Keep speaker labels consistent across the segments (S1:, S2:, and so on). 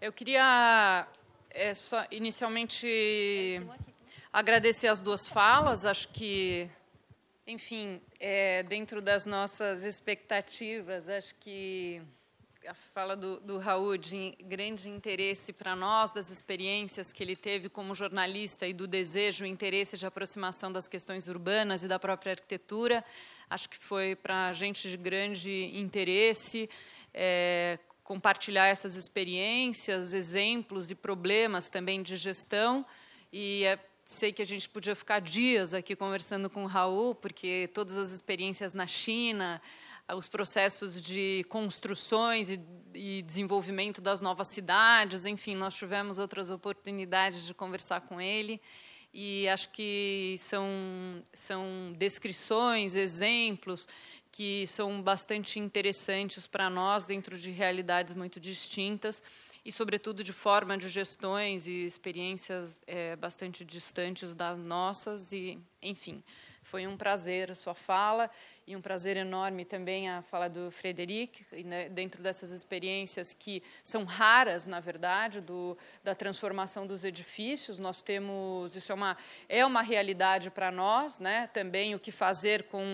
S1: Eu queria só inicialmente agradecer as duas falas. Acho que, enfim, dentro das nossas expectativas, acho que a fala do Raul de grande interesse para nós, das experiências que ele teve como jornalista e do desejo e interesse de aproximação das questões urbanas e da própria arquitetura, acho que foi para a gente de grande interesse compartilhar essas experiências, exemplos e problemas também de gestão. E sei que a gente podia ficar dias aqui conversando com o Raul, porque todas as experiências na China, os processos de construções e desenvolvimento das novas cidades, enfim, nós tivemos outras oportunidades de conversar com ele. E acho que são descrições, exemplos que são bastante interessantes para nós, dentro de realidades muito distintas, e, sobretudo, de forma de gestões e experiências bastante distantes das nossas. E, enfim, foi um prazer a sua fala, e um prazer enorme também a fala do Frederic, né, dentro dessas experiências que são raras, na verdade, da transformação dos edifícios. Nós temos, isso é uma realidade para nós, né, também o que fazer com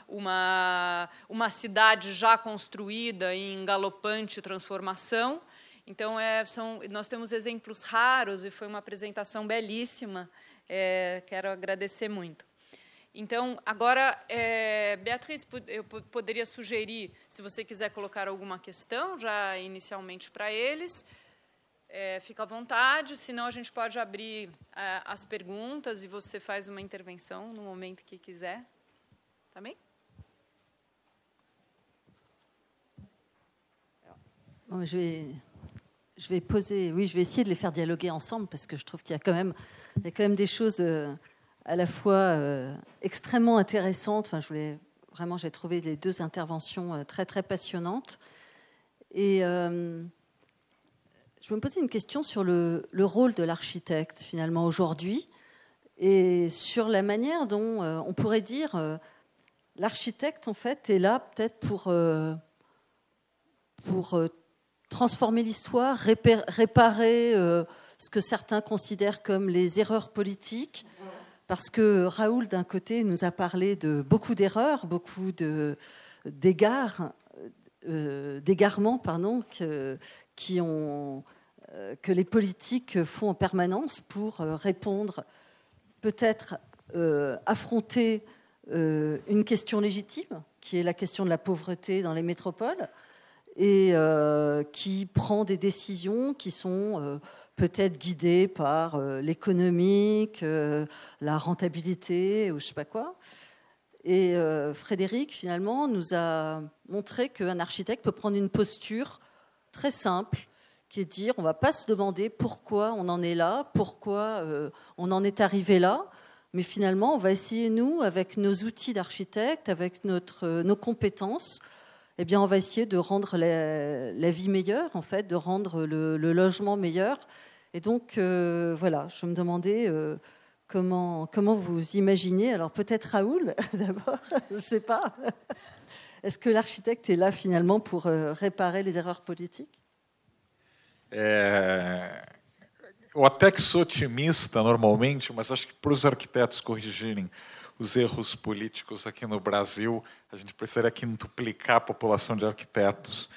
S1: uma cidade já construída em galopante transformação. Então, nós temos exemplos raros, e foi uma apresentação belíssima. Quero agradecer muito. Então, agora, Beatriz, eu poderia sugerir, se você quiser colocar alguma questão, já inicialmente para eles, fica à vontade, senão a gente pode abrir as perguntas e você faz uma intervenção no momento que quiser. Tá bem?
S2: Bon, je vais essayer de les faire dialoguer ensemble, parce que je trouve qu'il y a quand même des choses à la fois extrêmement intéressantes. Enfin, j'ai trouvé les deux interventions très, très passionnantes. Et je me posais une question sur le rôle de l'architecte, finalement, aujourd'hui, et sur la manière dont on pourrait dire l'architecte, en fait, est là peut-être pour transformer l'histoire, réparer ce que certains considèrent comme les erreurs politiques, parce que Raoul, d'un côté, nous a parlé de beaucoup d'erreurs, beaucoup d'égarements, que les politiques font en permanence pour répondre, peut-être affronter une question légitime, qui est la question de la pauvreté dans les métropoles, et qui prend des décisions qui sont peut-être guidées par l'économique, la rentabilité, ou je ne sais pas quoi. Et Frédéric, finalement, nous a montré qu'un architecte peut prendre une posture très simple, qui est de dire, on ne va pas se demander pourquoi on en est là, pourquoi on en est arrivé là, mais finalement, on va essayer, nous, avec nos outils d'architecte, avec nos compétences, eh bien, on va essayer de rendre la vie meilleure, en fait, de rendre le logement meilleur. Et donc, voilà, je me demandais comment vous imaginez. Alors, peut-être Raoul, d'abord, je ne sais pas. Est-ce que l'architecte est là, finalement, pour réparer les erreurs politiques?
S3: Eu até que sou otimista, normalmente, mas acho que para os arquitetos corrigirem os erros políticos aqui no Brasil, a gente precisaria quintuplicar a população de arquitetos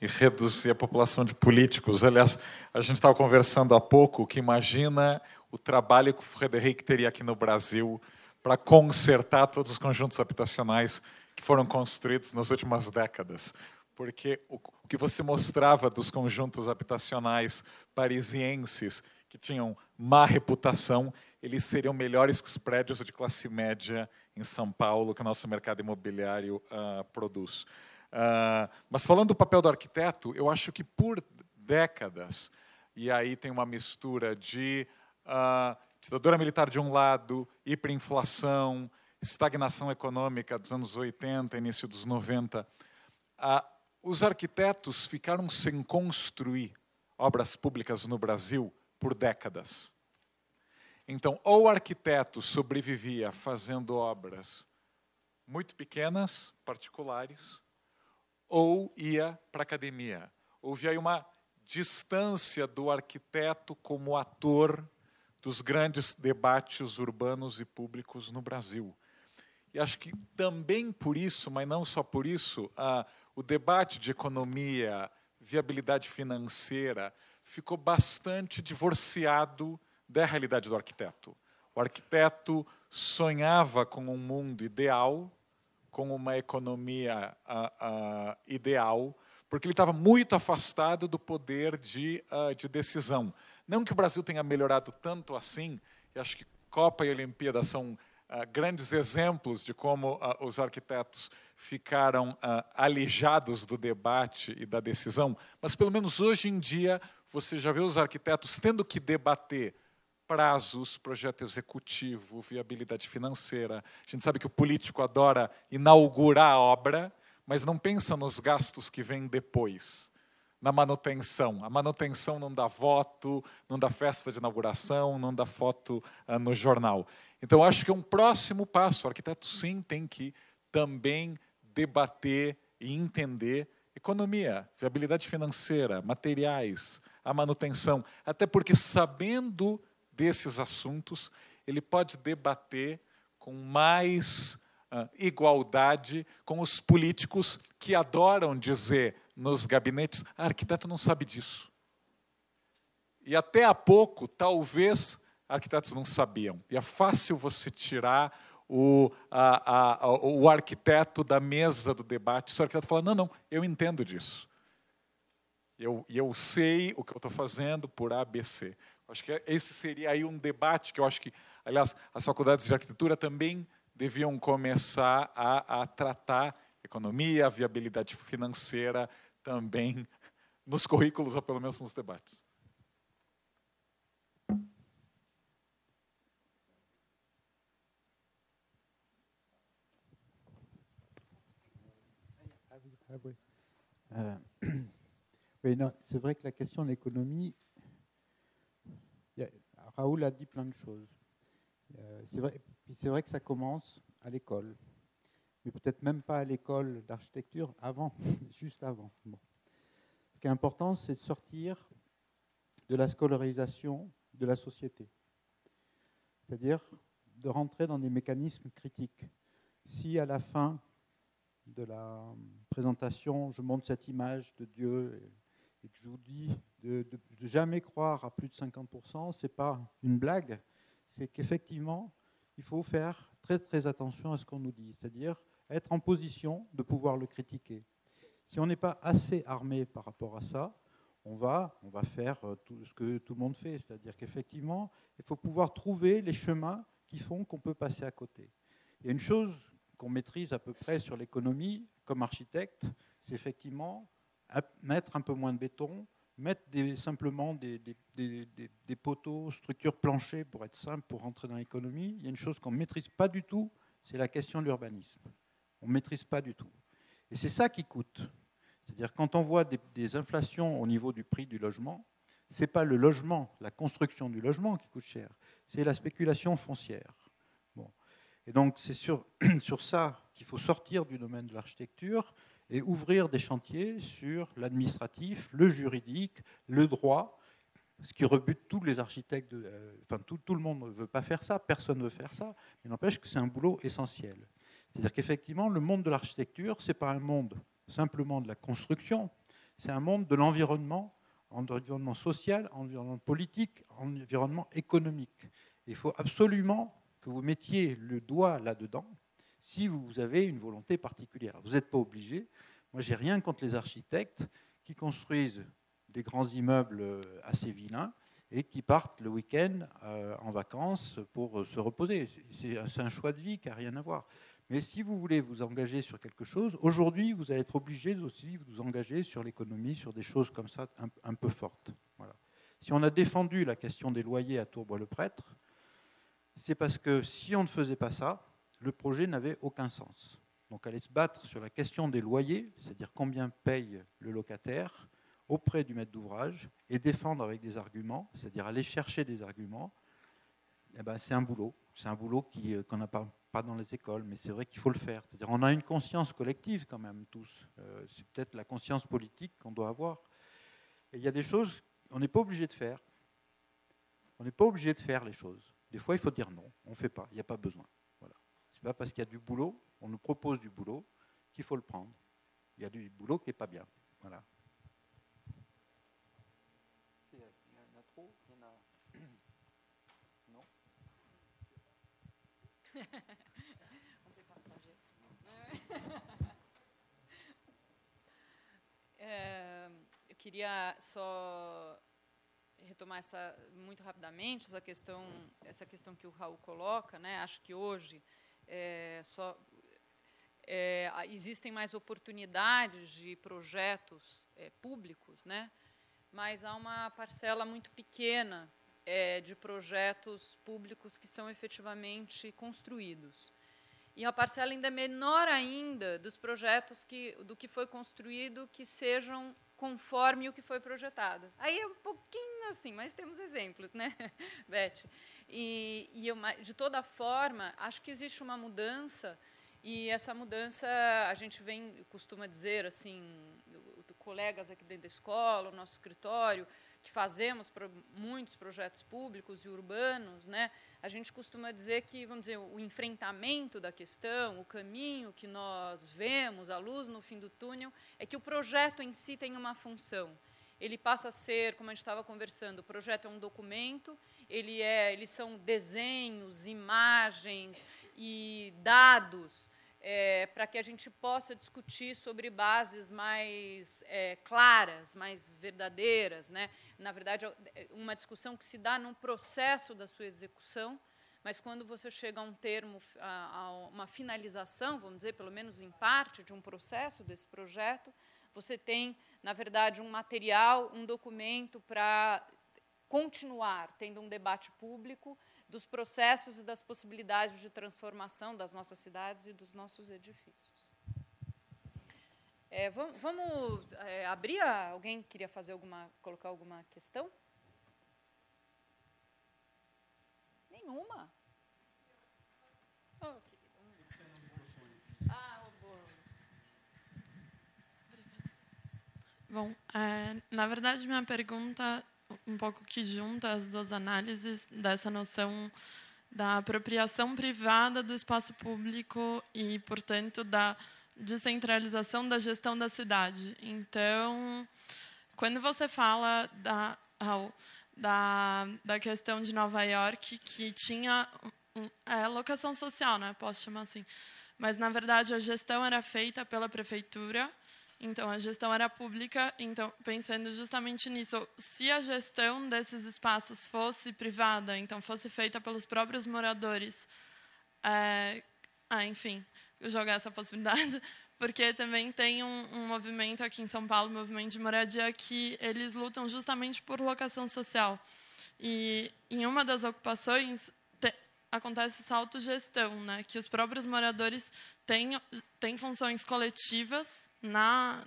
S3: e reduzir a população de políticos. Aliás, a gente estava conversando há pouco que imagina o trabalho que o Frederic teria aqui no Brasil para consertar todos os conjuntos habitacionais que foram construídos nas últimas décadas. Porque o que você mostrava dos conjuntos habitacionais parisienses que tinham má reputação, eles seriam melhores que os prédios de classe média em São Paulo, que o nosso mercado imobiliário produz. Mas falando do papel do arquiteto, eu acho que por décadas, e aí tem uma mistura de ditadura militar de um lado, hiperinflação, estagnação econômica dos anos 80, início dos 90, os arquitetos ficaram sem construir obras públicas no Brasil por décadas. Então, ou o arquiteto sobrevivia fazendo obras muito pequenas, particulares, ou ia para a academia. Houve aí uma distância do arquiteto como ator dos grandes debates urbanos e públicos no Brasil. E acho que também por isso, mas não só por isso, o debate de economia, viabilidade financeira, ficou bastante divorciado da realidade do arquiteto. O arquiteto sonhava com um mundo ideal, com uma economia ideal, porque ele estava muito afastado do poder de decisão. Não que o Brasil tenha melhorado tanto assim, e acho que Copa e Olimpíada são grandes exemplos de como os arquitetos ficaram alijados do debate e da decisão, mas pelo menos hoje em dia você já vê os arquitetos tendo que debater prazos, projeto executivo, viabilidade financeira. A gente sabe que o político adora inaugurar a obra, mas não pensa nos gastos que vêm depois, na manutenção. A manutenção não dá voto, não dá festa de inauguração, não dá foto no jornal. Então, acho que é um próximo passo. O arquiteto, sim, tem que também debater e entender economia, viabilidade financeira, materiais, a manutenção. Até porque, sabendo desses assuntos, ele pode debater com mais igualdade com os políticos que adoram dizer nos gabinetes: arquiteto não sabe disso. E até há pouco, talvez, arquitetos não sabiam. E é fácil você tirar o arquiteto da mesa do debate. Se o arquiteto fala: não, eu entendo disso. Eu sei o que eu estou fazendo por ABC. Acho que esse seria aí um debate que eu acho que, aliás, as faculdades de arquitetura também deviam começar a tratar economia, viabilidade financeira também nos currículos, ou pelo menos nos debates.
S4: Oui, c'est vrai que la question de l'économie, Raoul a dit plein de choses. C'est vrai que ça commence à l'école, mais peut-être même pas à l'école d'architecture, avant, juste avant. Bon. Ce qui est important, c'est de sortir de la scolarisation de la société, c'est-à-dire de rentrer dans des mécanismes critiques. Si à la fin de la présentation, je montre cette image de Dieu et que je vous dis de jamais croire à plus de 50%, ce n'est pas une blague, c'est qu'effectivement, il faut faire très, très attention à ce qu'on nous dit, c'est-à-dire être en position de pouvoir le critiquer. Si on n'est pas assez armé par rapport à ça, on va faire tout ce que tout le monde fait, c'est-à-dire qu'effectivement, il faut pouvoir trouver les chemins qui font qu'on peut passer à côté. Il y a une chose qu'on maîtrise à peu près sur l'économie, comme architecte, c'est effectivement mettre un peu moins de béton, mettre simplement des poteaux, structures planchées pour être simple, pour rentrer dans l'économie. Il y a une chose qu'on ne maîtrise pas du tout, c'est la question de l'urbanisme. On ne maîtrise pas du tout. Et c'est ça qui coûte. C'est-à-dire quand on voit des inflations au niveau du prix du logement, ce n'est pas le logement, la construction du logement qui coûte cher, c'est la spéculation foncière. Bon. Et donc c'est sur ça qu'il faut sortir du domaine de l'architecture et ouvrir des chantiers sur l'administratif, le juridique, le droit, ce qui rebute tous les architectes, tout le monde ne veut pas faire ça, personne ne veut faire ça, mais n'empêche que c'est un boulot essentiel. C'est-à-dire qu'effectivement, le monde de l'architecture, ce n'est pas un monde simplement de la construction, c'est un monde de l'environnement, environnement social, environnement politique, environnement économique. Et il faut absolument que vous mettiez le doigt là-dedans si vous avez une volonté particulière. Vous n'êtes pas obligé. Moi, j'ai rien contre les architectes qui construisent des grands immeubles assez vilains et qui partent le week-end en vacances pour se reposer. C'est un choix de vie qui n'a rien à voir. Mais si vous voulez vous engager sur quelque chose, aujourd'hui, vous allez être obligé aussi de vous engager sur l'économie, sur des choses comme ça un peu fortes. Voilà. Si on a défendu la question des loyers à Tourbois-le-Prêtre, c'est parce que si on ne faisait pas ça, le projet n'avait aucun sens. Donc aller se battre sur la question des loyers, c'est-à-dire combien paye le locataire auprès du maître d'ouvrage, et défendre avec des arguments, c'est-à-dire aller chercher des arguments, eh ben, c'est un boulot. C'est un boulot qu'on n'a pas dans les écoles, mais c'est vrai qu'il faut le faire. C'est-à-dire on a une conscience collective quand même tous. C'est peut-être la conscience politique qu'on doit avoir. Et il y a des choses, on n'est pas obligé de faire. On n'est pas obligé de faire les choses. Des fois, il faut dire non, on ne fait pas, il n'y a pas besoin. Voilà. Ce n'est pas parce qu'il y a du boulot, on nous propose du boulot, qu'il faut le prendre. Il y a du boulot qui n'est pas bien. Voilà. Il y en a trop, il y en a... Non.
S1: On peut partager. Eu queria só retomar muito rapidamente essa questão que o Raul coloca, né? Acho que hoje existem mais oportunidades de projetos públicos, né? Mas há uma parcela muito pequena de projetos públicos que são efetivamente construídos. E a parcela ainda menor ainda dos projetos do que foi construído que sejam conforme o que foi projetado. Aí é um pouquinho assim, mas temos exemplos, né, Beth? De toda forma, acho que existe uma mudança, e essa mudança a gente costuma dizer, assim, colegas aqui dentro da escola, o nosso escritório, que fazemos muitos projetos públicos e urbanos, né, a gente costuma dizer que, vamos dizer, o enfrentamento da questão, o caminho que nós vemos, a luz no fim do túnel, é que o projeto em si tem uma função. Ele passa a ser, como a gente estava conversando, o projeto é um documento, eles são desenhos, imagens e dados para que a gente possa discutir sobre bases mais claras, mais verdadeiras, né? Na verdade, uma discussão que se dá no processo da sua execução, mas quando você chega a um termo, a uma finalização, vamos dizer, pelo menos em parte de um processo desse projeto, você tem, na verdade, um material, um documento para continuar tendo um debate público dos processos e das possibilidades de transformação das nossas cidades e dos nossos edifícios. Vamos abrir? Alguém queria colocar alguma questão? Nenhuma? Oh,
S5: Bom, na verdade, minha pergunta um pouco que junta as duas análises dessa noção da apropriação privada do espaço público e, portanto, da descentralização da gestão da cidade. Então, quando você fala da questão de Nova York, que tinha locação social, né? Posso chamar assim. Mas, na verdade, a gestão era feita pela prefeitura. Então, a gestão era pública. Então, pensando justamente nisso, se a gestão desses espaços fosse privada, então fosse feita pelos próprios moradores, enfim, jogar essa possibilidade, porque também tem um movimento aqui em São Paulo, um movimento de moradia, que eles lutam justamente por locação social. E em uma das ocupações acontece essa autogestão, né, que os próprios moradores têm funções coletivas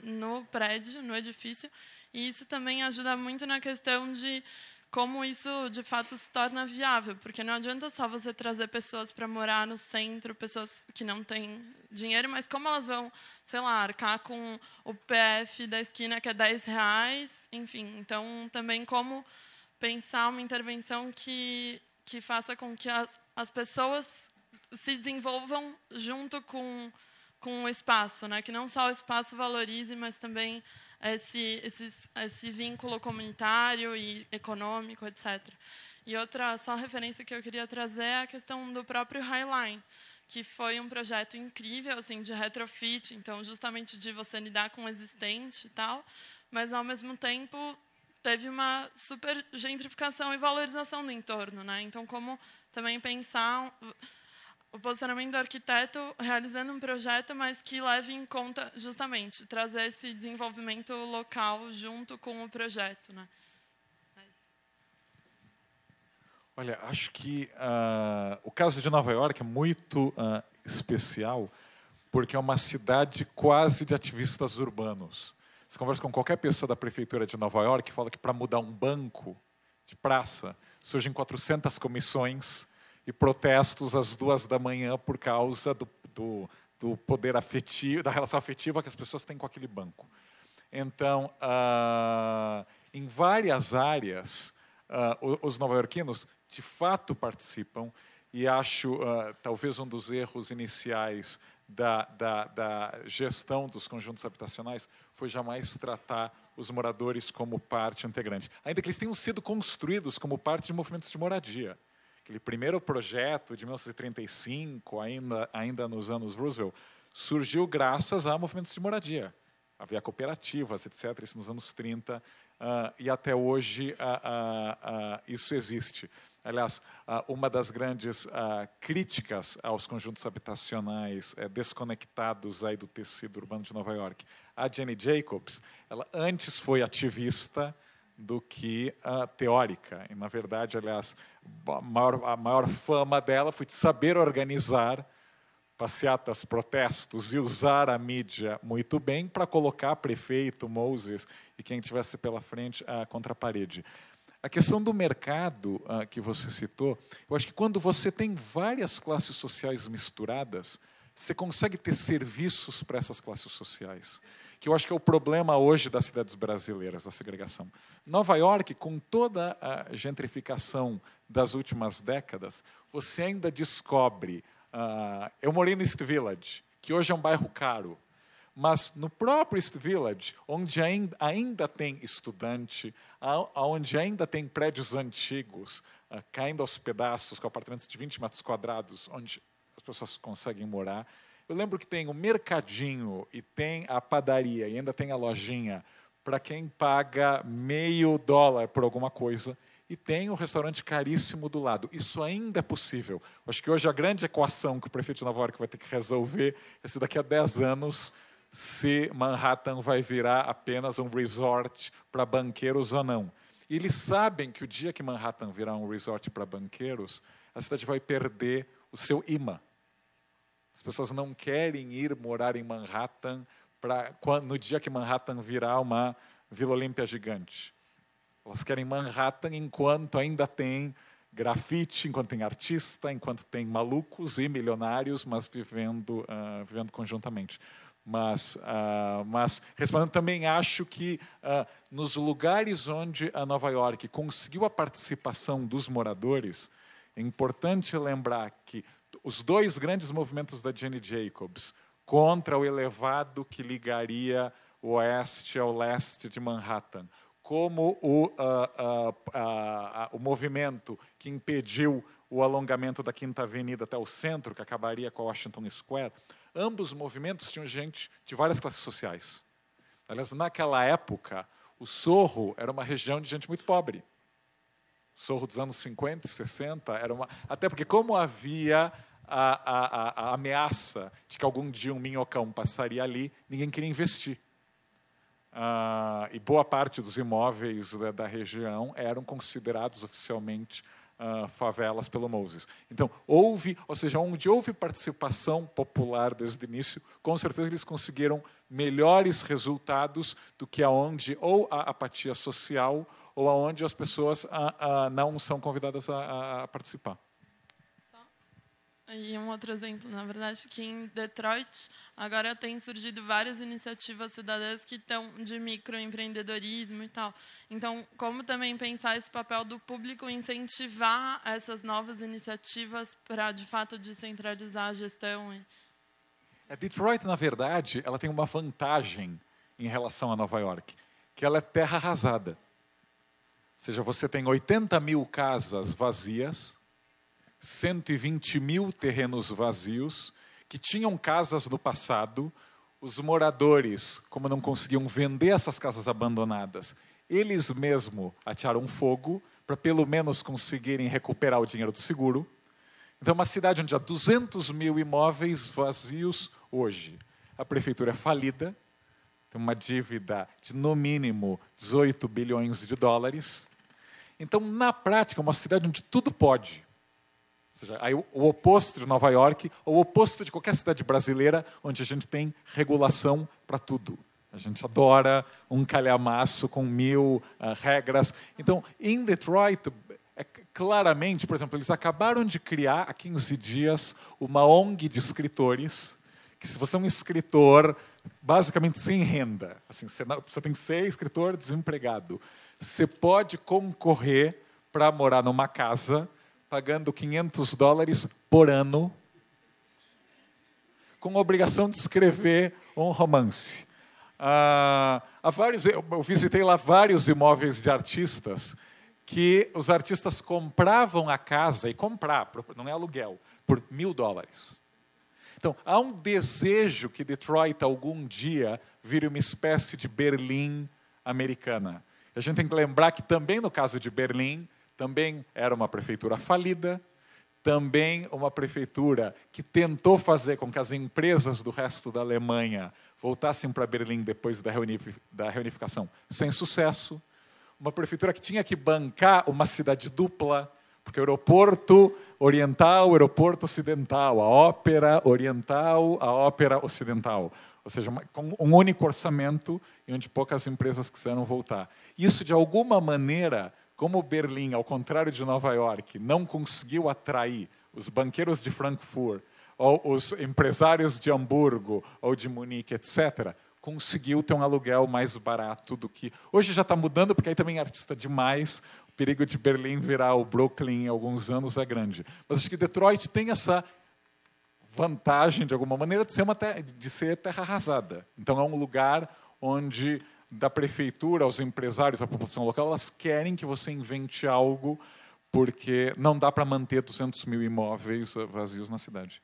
S5: no prédio, no edifício, e isso também ajuda muito na questão de como isso, de fato, se torna viável, porque não adianta só você trazer pessoas para morar no centro, pessoas que não têm dinheiro, mas como elas vão, sei lá, arcar com o PF da esquina, que é R$10, enfim. Então, também como pensar uma intervenção que faça com que as pessoas se desenvolvam junto com o espaço, né? Que não só o espaço valorize, mas também esse vínculo comunitário e econômico, etc. E outra só referência que eu queria trazer é a questão do próprio Highline, que foi um projeto incrível, assim, de retrofit, então justamente de você lidar com o existente e tal, mas ao mesmo tempo teve uma super gentrificação e valorização do entorno, né? Então, como também pensar o posicionamento do arquiteto realizando um projeto, mas que leve em conta, justamente, trazer esse desenvolvimento local junto com o projeto, né?
S3: Olha, acho que o caso de Nova York é muito especial, porque é uma cidade quase de ativistas urbanos. Você conversa com qualquer pessoa da prefeitura de Nova York e fala que para mudar um banco de praça surgem 400 comissões e protestos às 2 da manhã por causa do poder afetivo, da relação afetiva que as pessoas têm com aquele banco. Então, em várias áreas, os nova-iorquinos de fato participam, e acho talvez um dos erros iniciais da gestão dos conjuntos habitacionais foi jamais tratar os moradores como parte integrante, ainda que eles tenham sido construídos como parte de movimentos de moradia. Aquele primeiro projeto de 1935, ainda nos anos Roosevelt, surgiu graças a movimentos de moradia. Havia cooperativas, etc., isso nos anos 30, e até hoje isso existe. Aliás, uma das grandes críticas aos conjuntos habitacionais desconectados aí do tecido urbano de Nova York, a Jenny Jacobs, ela antes foi ativista do que teórica. E, na verdade, aliás, a maior fama dela foi de saber organizar passeatas, protestos e usar a mídia muito bem para colocar prefeito, Moses e quem tivesse pela frente contra a parede. A questão do mercado que você citou, eu acho que quando você tem várias classes sociais misturadas, você consegue ter serviços para essas classes sociais, que eu acho que é o problema hoje das cidades brasileiras, da segregação. Nova York, com toda a gentrificação das últimas décadas, você ainda descobre... eu morei no East Village, que hoje é um bairro caro, mas no próprio East Village, onde ainda tem estudante, onde ainda tem prédios antigos, caindo aos pedaços, com apartamentos de 20 metros quadrados, onde as pessoas conseguem morar. Eu lembro que tem o mercadinho, e tem a padaria, e ainda tem a lojinha, para quem paga $0,50 por alguma coisa, e tem um restaurante caríssimo do lado. Isso ainda é possível. Acho que hoje a grande equação que o prefeito de Nova York vai ter que resolver é se daqui a 10 anos se Manhattan vai virar apenas um resort para banqueiros ou não. E eles sabem que o dia que Manhattan virar um resort para banqueiros, a cidade vai perder o seu imã. As pessoas não querem ir morar em Manhattan no dia que Manhattan virar uma Vila Olímpia gigante. Elas querem Manhattan enquanto ainda tem grafite, enquanto tem artista, enquanto tem malucos e milionários, mas vivendo conjuntamente. Mas respondendo, também acho que nos lugares onde a Nova York conseguiu a participação dos moradores, é importante lembrar que os dois grandes movimentos da Jenny Jacobs contra o elevado que ligaria o oeste ao leste de Manhattan, como o movimento que impediu o alongamento da Quinta Avenida até o centro, que acabaria com a Washington Square, ambos os movimentos tinham gente de várias classes sociais. Aliás, naquela época, o Sorro era uma região de gente muito pobre. O Sorro dos anos 50 e 60 era uma... Até porque, como havia a ameaça de que algum dia um minhocão passaria ali, ninguém queria investir. E boa parte dos imóveis da região eram considerados oficialmente favelas pelo Moses. Então, onde houve participação popular desde o início, com certeza eles conseguiram melhores resultados do que aonde ou a apatia social ou aonde as pessoas não são convidadas a participar.
S5: E um outro exemplo, na verdade, que em Detroit agora tem surgido várias iniciativas cidadãs que estão de microempreendedorismo e tal. Então, como também pensar esse papel do público incentivar essas novas iniciativas para, de fato, descentralizar a gestão?
S3: Detroit, na verdade, ela tem uma vantagem em relação a Nova York, que ela é terra arrasada. Ou seja, você tem 80 mil casas vazias, 120 mil terrenos vazios, que tinham casas no passado. Os moradores, como não conseguiam vender essas casas abandonadas, eles mesmos atearam fogo para pelo menos conseguirem recuperar o dinheiro do seguro. Então, é uma cidade onde há 200 mil imóveis vazios hoje. A prefeitura é falida, tem uma dívida de, no mínimo, 18 bilhões de dólares. Então, na prática, é uma cidade onde tudo pode. Ou seja, aí o oposto de Nova York, ou o oposto de qualquer cidade brasileira, onde a gente tem regulação para tudo. A gente adora um calhamaço com 1000 regras. Então, em Detroit, claramente, por exemplo, eles acabaram de criar, há 15 dias, uma ONG de escritores, que se você é um escritor, basicamente sem renda, assim, você tem que ser escritor desempregado, você pode concorrer para morar numa casa pagando $500 por ano, com a obrigação de escrever um romance. Eu visitei lá vários imóveis de artistas que os artistas compravam a casa, e comprar, não é aluguel, por $1.000. Então, há um desejo que Detroit algum dia vire uma espécie de Berlim americana. A gente tem que lembrar que também no caso de Berlim, também era uma prefeitura falida, também uma prefeitura que tentou fazer com que as empresas do resto da Alemanha voltassem para Berlim depois da reunificação, sem sucesso. Uma prefeitura que tinha que bancar uma cidade dupla, porque o aeroporto oriental, o aeroporto ocidental, a ópera oriental, a ópera ocidental. Ou seja, com um único orçamento e onde poucas empresas quiseram voltar. Isso, de alguma maneira, como Berlim, ao contrário de Nova York, não conseguiu atrair os banqueiros de Frankfurt, ou os empresários de Hamburgo, ou de Munique, etc., conseguiu ter um aluguel mais barato do que... Hoje já está mudando, porque aí também é artista demais. O perigo de Berlim virar o Brooklyn em alguns anos é grande. Mas acho que Detroit tem essa vantagem, de alguma maneira, de ser terra arrasada. Então, é um lugar onde, da prefeitura aos empresários, à população local, elas querem que você invente algo, porque não dá para manter 200 mil imóveis vazios na cidade.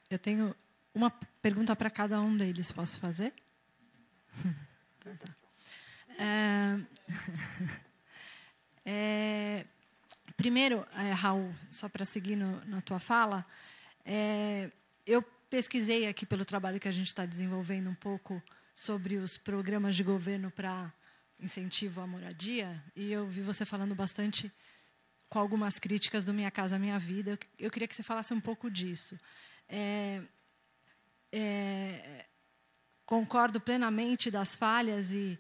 S6: Eu tenho uma pergunta para cada um deles. Posso fazer? Então, tá. Primeiro, Raul, só para seguir na tua fala, eu pesquisei aqui pelo trabalho que a gente está desenvolvendo um pouco sobre os programas de governo para incentivo à moradia, e eu vi você falando bastante com algumas críticas do Minha Casa Minha Vida. Eu queria que você falasse um pouco disso. Concordo plenamente das falhas e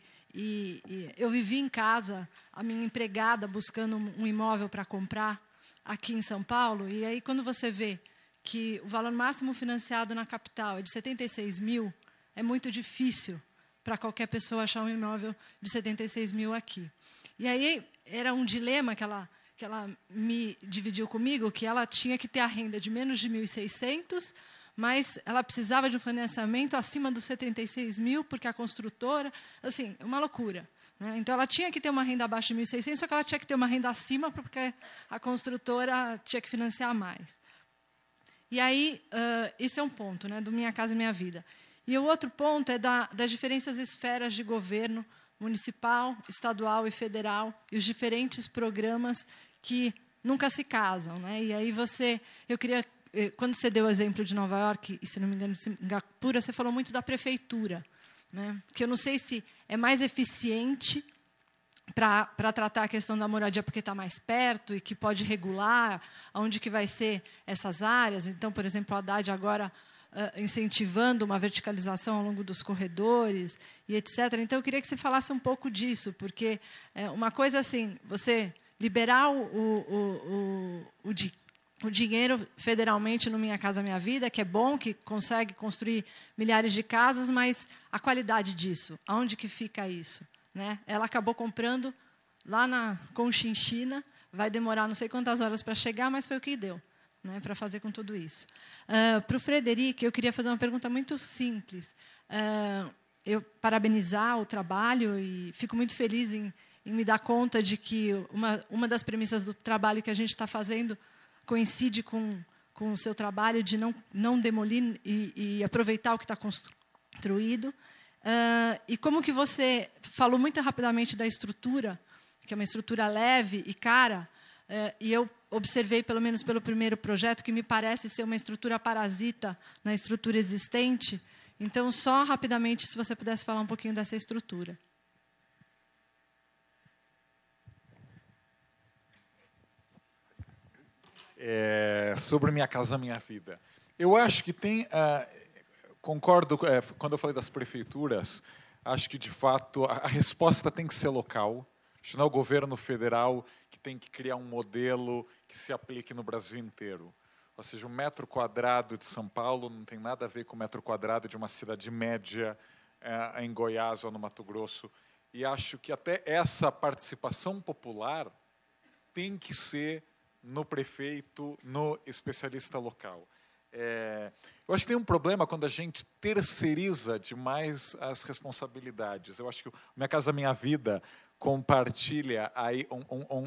S6: eu vivi em casa, a minha empregada buscando um imóvel para comprar aqui em São Paulo, e aí quando você vê que o valor máximo financiado na capital é de 76 mil, é muito difícil para qualquer pessoa achar um imóvel de 76 mil aqui. E aí era um dilema que ela me dividiu comigo, que ela tinha que ter a renda de menos de 1.600, mas ela precisava de um financiamento acima dos 76 mil, porque a construtora... Assim, uma loucura, né? Então, ela tinha que ter uma renda abaixo de 1.600, só que ela tinha que ter uma renda acima, porque a construtora tinha que financiar mais. E aí, esse é um ponto, né, do Minha Casa Minha Vida. E o outro ponto é das diferentes esferas de governo, municipal, estadual e federal, e os diferentes programas que nunca se casam, né? E aí eu queria, quando você deu o exemplo de Nova York, e se não me engano de Singapura, você falou muito da prefeitura, né? Que eu não sei se é mais eficiente para tratar a questão da moradia porque está mais perto e que pode regular onde que vai ser essas áreas. Então, por exemplo, a Haddad agora incentivando uma verticalização ao longo dos corredores e etc. Então, eu queria que você falasse um pouco disso, porque uma coisa assim, você liberar o dinheiro federalmente no Minha Casa Minha Vida, que é bom, que consegue construir milhares de casas, mas a qualidade disso, aonde que fica isso? Né? Ela acabou comprando lá na Conchinchina, vai demorar não sei quantas horas para chegar, mas foi o que deu, né, para fazer com tudo isso. Para o Frederic, eu queria fazer uma pergunta muito simples. Eu parabenizar o trabalho e fico muito feliz em me dar conta de que uma das premissas do trabalho que a gente está fazendo coincide com o seu trabalho de não demolir e aproveitar o que está construído. E como que você falou muito rapidamente da estrutura, que é uma estrutura leve e cara, e eu observei, pelo menos pelo primeiro projeto, que me parece ser uma estrutura parasita na estrutura existente. Então, só rapidamente, se você pudesse falar um pouquinho dessa estrutura.
S3: Sobre Minha Casa Minha Vida. Eu acho que tem... concordo, quando eu falei das prefeituras, acho que, de fato, a resposta tem que ser local. Acho que não é o governo federal que tem que criar um modelo que se aplique no Brasil inteiro. Ou seja, o metro quadrado de São Paulo não tem nada a ver com o metro quadrado de uma cidade média em Goiás ou no Mato Grosso. E acho que até essa participação popular tem que ser no prefeito, no especialista local. Eu acho que tem um problema quando a gente terceiriza demais as responsabilidades. Eu acho que o Minha Casa Minha Vida compartilha aí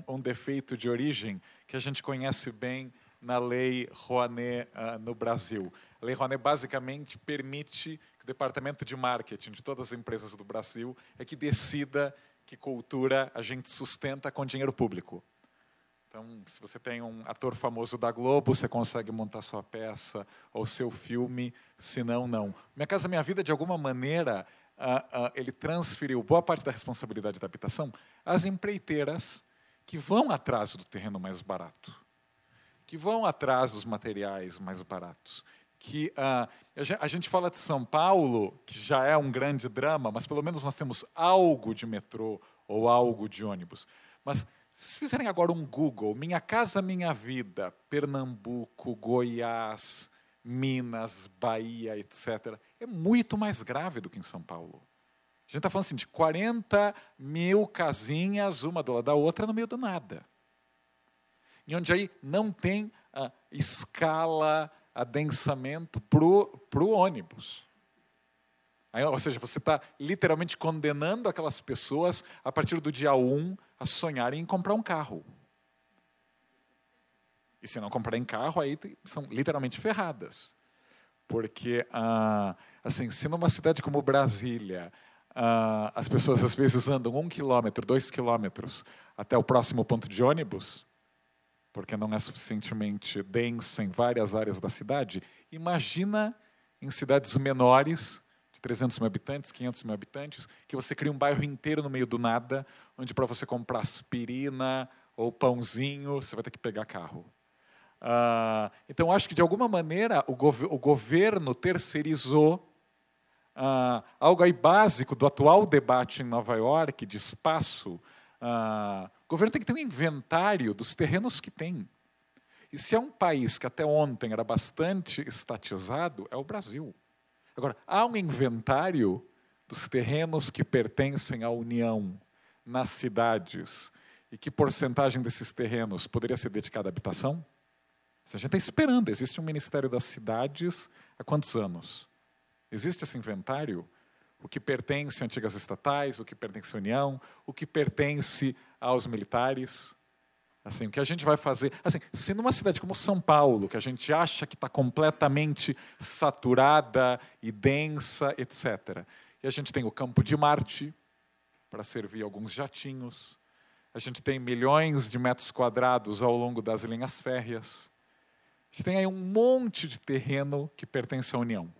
S3: um defeito de origem que a gente conhece bem na Lei Rouanet no Brasil. A Lei Rouanet basicamente permite que o departamento de marketing de todas as empresas do Brasil é que decida que cultura a gente sustenta com dinheiro público. Então, se você tem um ator famoso da Globo, você consegue montar sua peça ou seu filme, se não, não. Minha Casa Minha Vida, de alguma maneira, ele transferiu boa parte da responsabilidade da habitação às empreiteiras que vão atrás do terreno mais barato, que vão atrás dos materiais mais baratos. Que a gente fala de São Paulo, que já é um grande drama, mas pelo menos nós temos algo de metrô ou algo de ônibus. Mas se vocês fizerem agora um Google, Minha Casa Minha Vida, Pernambuco, Goiás, Minas, Bahia, etc., é muito mais grave do que em São Paulo. A gente está falando assim, de 40 mil casinhas, uma do lado da outra, no meio do nada. E onde aí não tem escala, adensamento para o ônibus. Aí, ou seja, você está literalmente condenando aquelas pessoas, a partir do dia 1, a sonharem em comprar um carro. E se não comprarem carro, aí são literalmente ferradas. Porque, assim, se numa cidade como Brasília, as pessoas às vezes andam 1 quilômetro, 2 quilômetros até o próximo ponto de ônibus, porque não é suficientemente densa em várias áreas da cidade, imagina em cidades menores, de 300 mil habitantes, 500 mil habitantes, que você cria um bairro inteiro no meio do nada, onde para você comprar aspirina ou pãozinho, você vai ter que pegar carro. Então, acho que, de alguma maneira, o governo terceirizou algo aí básico do atual debate em Nova York, de espaço. O governo tem que ter um inventário dos terrenos que tem. E se é um país que até ontem era bastante estatizado, é o Brasil. Agora, há um inventário dos terrenos que pertencem à União nas cidades e que porcentagem desses terrenos poderia ser dedicada à habitação? A gente está esperando. Existe um Ministério das Cidades há quantos anos? Existe esse inventário? O que pertence a antigas estatais, o que pertence à União, o que pertence aos militares? Assim, o que a gente vai fazer? Assim, se numa cidade como São Paulo, que a gente acha que está completamente saturada e densa, etc., e a gente tem o Campo de Marte, para servir alguns jatinhos, a gente tem milhões de metros quadrados ao longo das linhas férreas, a gente tem aí um monte de terreno que pertence à União.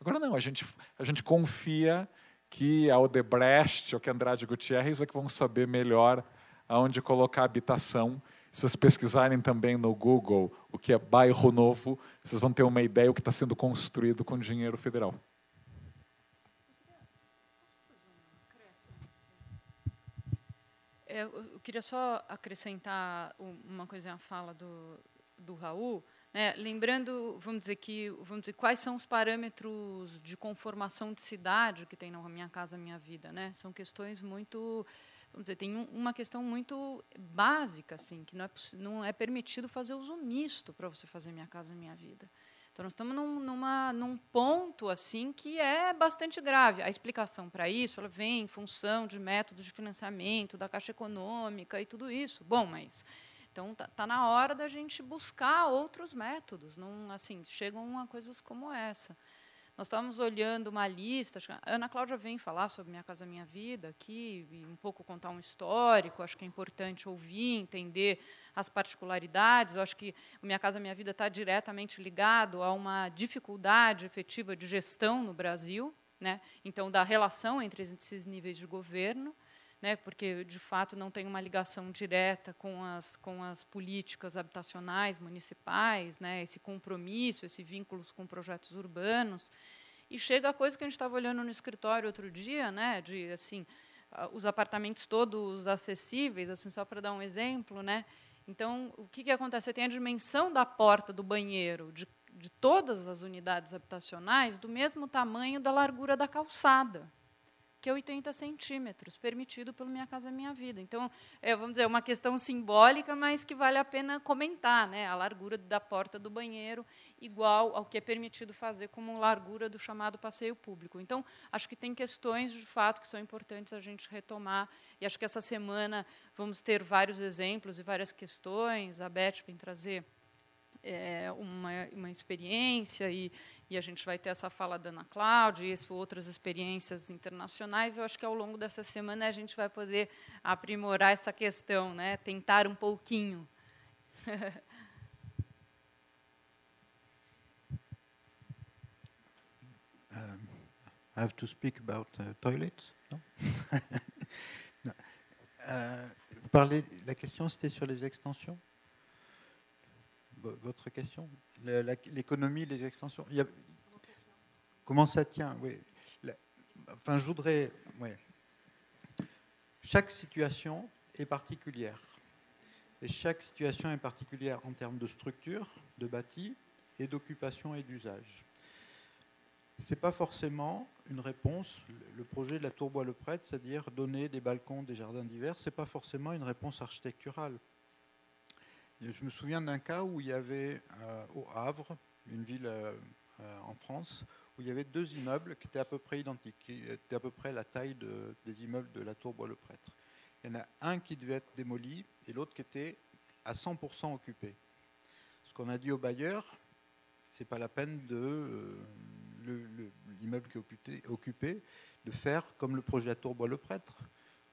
S3: Agora não, a gente confia que a Odebrecht ou que a Andrade Gutierrez é que vão saber melhor aonde colocar habitação. Se vocês pesquisarem também no Google o que é bairro novo, vocês vão ter uma ideia do que está sendo construído com dinheiro federal.
S1: Eu queria só acrescentar uma coisa à fala do Raul, né? Lembrando, vamos dizer, quais são os parâmetros de conformação de cidade que tem na Minha Casa Minha Vida, né? São questões muito, vamos dizer, tem uma questão muito básica, assim, que não é permitido fazer uso misto para você fazer Minha Casa Minha Vida. Então, nós estamos num ponto assim que é bastante grave. A explicação para isso ela vem em função de métodos de financiamento, da Caixa Econômica e tudo isso. Bom, mas então tá na hora da gente buscar outros métodos. Não, assim, chegam a coisas como essa. Nós estávamos olhando uma lista, acho que a Ana Cláudia vem falar sobre Minha Casa Minha Vida aqui, e um pouco contar um histórico, acho que é importante ouvir, entender as particularidades. Eu acho que o Minha Casa Minha Vida está diretamente ligado a uma dificuldade efetiva de gestão no Brasil, né? Então, da relação entre esses níveis de governo, né? Porque, de fato, não tem uma ligação direta com as políticas habitacionais municipais, né? Esse compromisso, esse vínculo com projetos urbanos. E chega a coisa que a gente estava olhando no escritório outro dia, né? De, assim, os apartamentos todos acessíveis, assim, só para dar um exemplo, né? Então, o que acontece? Você tem a dimensão da porta do banheiro de todas as unidades habitacionais do mesmo tamanho da largura da calçada, que é 80 centímetros, permitido pelo Minha Casa Minha Vida. Então, vamos dizer, é uma questão simbólica, mas que vale a pena comentar, né? A largura da porta do banheiro igual ao que é permitido fazer como largura do chamado passeio público. Então, acho que tem questões, de fato, que são importantes a gente retomar, e acho que essa semana vamos ter vários exemplos e várias questões. A Beth vem trazer uma experiência, e a gente vai ter essa fala da Ana Cláudia e outras experiências internacionais. Eu acho que, ao longo dessa semana, a gente vai poder aprimorar essa questão, né? Tentar um pouquinho.
S4: I have to speak about toilets. No? No. Vous parlez, la question, c'était sur les extensions. Votre question, l'économie, les extensions. Comment ça tient? Oui. Enfin, je voudrais. Ouais. Chaque situation est particulière. Et chaque situation est particulière en termes de structure, de bâti, et d'occupation et d'usage. Ce n'est pas forcément une réponse. Le projet de la Tour Bois-le-Prêtre, c'est-à-dire donner des balcons, des jardins d'hiver, ce n'est pas forcément une réponse architecturale. Je me souviens d'un cas où il y avait au Havre, une ville en France, où il y avait 2 immeubles qui étaient à peu près identiques, qui étaient à peu près la taille des immeubles de la Tour Bois-le-Prêtre. Il y en a un qui devait être démoli et l'autre qui était à 100% occupé. Ce qu'on a dit au bailleur, c'est pas la peine de l'immeuble qui est occupé de faire comme le projet de la Tour Bois-le-Prêtre.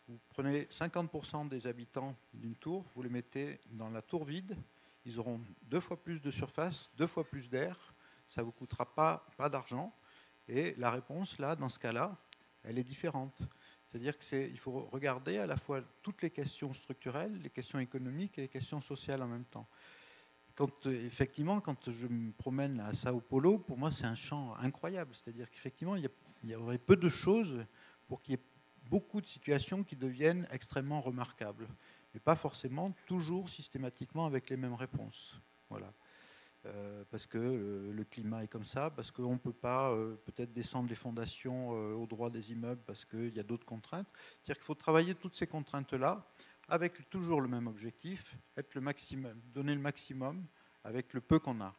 S4: Vous prenez 50% des habitants d'une tour, vous les mettez dans la tour vide, ils auront 2 fois plus de surface, 2 fois plus d'air, ça ne vous coûtera pas d'argent. Et la réponse, là, dans ce cas-là, elle est différente. C'est-à-dire qu'il faut regarder à la fois toutes les questions structurelles, les questions économiques et les questions sociales en même temps. Effectivement, quand je me promène à Sao Paulo, pour moi, c'est un champ incroyable. C'est-à-dire qu'effectivement, il y aurait peu de choses pour qu'il y ait beaucoup de situations qui deviennent extrêmement remarquables, mais pas forcément toujours systématiquement avec les mêmes réponses. Voilà. Parce que le climat est comme ça, parce qu'on ne peut pas peut-être descendre les fondations au droit des immeubles, parce qu'il y a d'autres contraintes. C'est-à-dire qu'il faut travailler toutes ces contraintes-là avec toujours le même objectif, être le maximum, donner le maximum avec le peu qu'on a,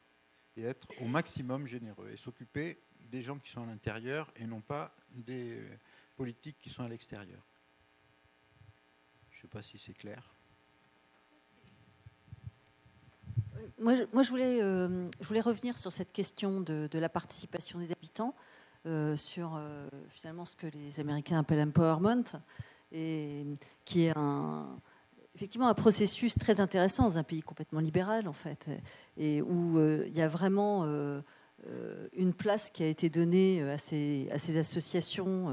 S4: et être au maximum généreux, et s'occuper des gens qui sont à l'intérieur et non pas des politiques qui sont à l'extérieur. Je ne sais pas si c'est clair.
S2: Moi, je voulais revenir sur cette question de la participation des habitants, sur finalement ce que les Américains appellent empowerment, et qui est effectivement un processus très intéressant dans un pays complètement libéral, en fait, et où il y a vraiment une place qui a été donnée à ces associations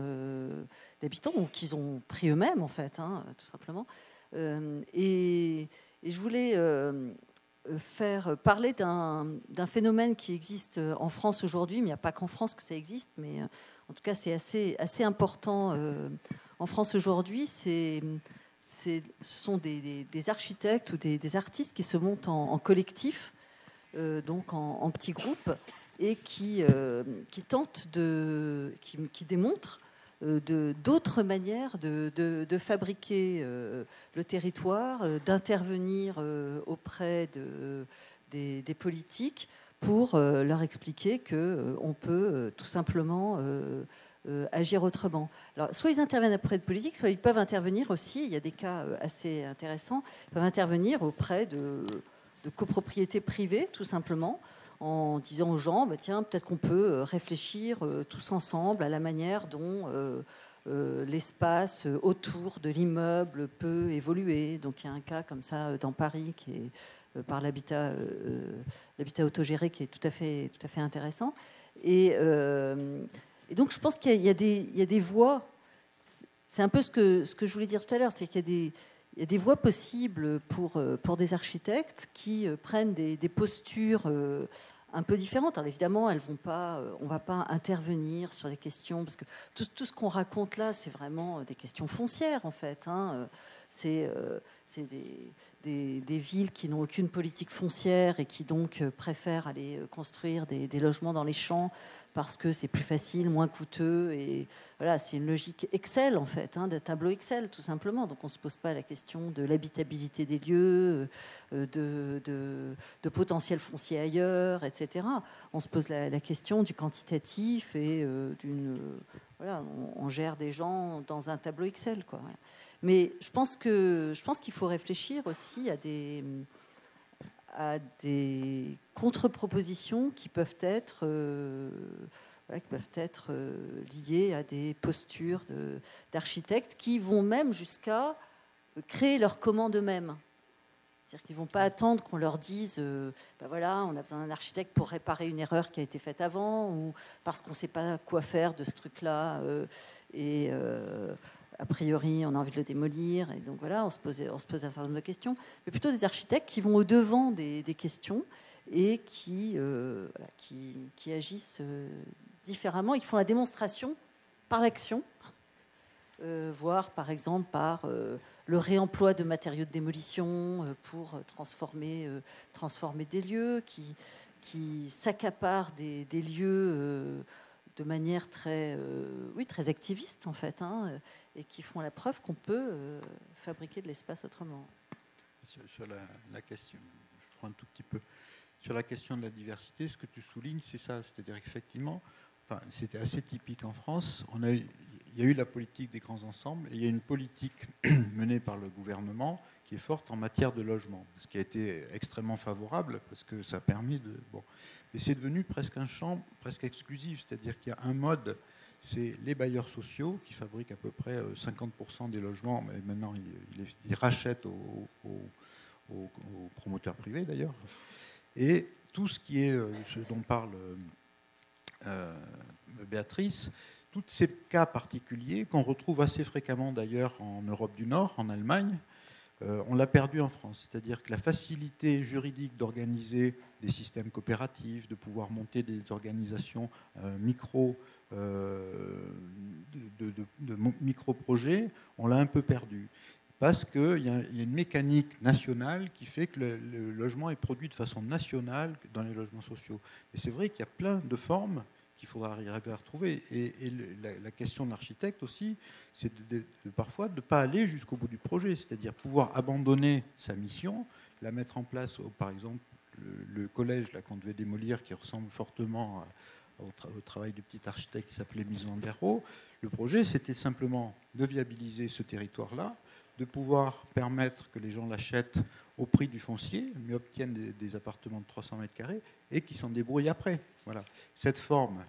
S2: d'habitants, ou qu'ils ont pris eux-mêmes, en fait, hein, tout simplement. Et je voulais faire parler d'un phénomène qui existe en France aujourd'hui, mais il n'y a pas qu'en France que ça existe, mais en tout cas c'est assez important en France aujourd'hui. Ce sont des architectes ou des artistes qui se montent en collectif, donc en petits groupes, et qui tentent qui démontrent d'autres manières de fabriquer le territoire, d'intervenir auprès des politiques pour leur expliquer qu'on peut tout simplement agir autrement. Alors, soit ils interviennent auprès de politiques, soit ils peuvent intervenir aussi, il y a des cas assez intéressants, ils peuvent intervenir auprès de copropriétés privées, tout simplement, en disant aux gens, bah, tiens, peut-être qu'on peut réfléchir tous ensemble à la manière dont l'espace autour de l'immeuble peut évoluer. Donc il y a un cas comme ça dans Paris qui est par l'habitat autogéré, qui est tout à fait intéressant. Et donc je pense qu'il y a des voies. C'est un peu ce que je voulais dire tout à l'heure, c'est qu'il y a des voies possibles pour des architectes qui prennent des postures un peu différentes. Alors évidemment, elles vont pas, on ne va pas intervenir sur les questions, parce que tout ce qu'on raconte là, c'est vraiment des questions foncières, en fait. Hein. C'est des villes qui n'ont aucune politique foncière et qui donc préfèrent aller construire des logements dans les champs parce que c'est plus facile, moins coûteux. Et voilà, c'est une logique Excel, en fait, hein, de tableau Excel, tout simplement. Donc on ne se pose pas la question de l'habitabilité des lieux, de potentiel foncier ailleurs, etc. On se pose la question du quantitatif et voilà, on gère des gens dans un tableau Excel, quoi. Voilà. Mais je pense qu'il faut réfléchir aussi à des contre-propositions qui peuvent être liées à des postures d'architectes qui vont même jusqu'à créer leur commande eux-mêmes. C'est-à-dire qu'ils ne vont pas attendre qu'on leur dise ben voilà, on a besoin d'un architecte pour réparer une erreur qui a été faite avant, ou parce qu'on ne sait pas quoi faire de ce truc-là, a priori, on a envie de le démolir. Et donc voilà, on se pose un certain nombre de questions. Mais plutôt des architectes qui vont au-devant des questions et qui agissent différemment et qui font la démonstration par l'action, voire par exemple par le réemploi de matériaux de démolition pour transformer des lieux, qui s'accaparent des lieux de manière très activiste, en fait, hein, et qui font la preuve qu'on peut fabriquer de l'espace autrement.
S4: Sur la question, je prends un tout petit peu. Sur la question de la diversité, ce que tu soulignes, c'est ça. C'est-à-dire qu'effectivement, c'était assez typique en France. Il y a eu la politique des grands ensembles et il y a une politique menée par le gouvernement qui est forte en matière de logement, ce qui a été extrêmement favorable parce que ça a permis de... Bon. Mais c'est devenu presque un champ presque exclusif, c'est-à-dire qu'il y a un mode, c'est les bailleurs sociaux qui fabriquent à peu près 50% des logements, mais maintenant ils rachètent aux promoteurs privés d'ailleurs. Et tout ce qui est, ce dont parle Béatrice, tous ces cas particuliers qu'on retrouve assez fréquemment d'ailleurs en Europe du Nord, en Allemagne, on l'a perdu en France. C'est-à-dire que la facilité juridique d'organiser des systèmes coopératifs, de pouvoir monter des organisations micro-projets, on l'a un peu perdu. Parce qu'il y a une mécanique nationale qui fait que le logement est produit de façon nationale dans les logements sociaux. Et c'est vrai qu'il y a plein de formes qu'il faudra arriver à retrouver. Et la question de l'architecte aussi, c'est parfois de ne pas aller jusqu'au bout du projet, c'est-à-dire pouvoir abandonner sa mission, la mettre en place, par exemple, le collège là, qu'on devait démolir, qui ressemble fortement au travail du petit architecte qui s'appelait Maison Derro. Le projet, c'était simplement de viabiliser ce territoire-là, de pouvoir permettre que les gens l'achètent au prix du foncier, mais obtiennent des appartements de 300 mètres carrés et qui s'en débrouillent après. Voilà. Cette forme,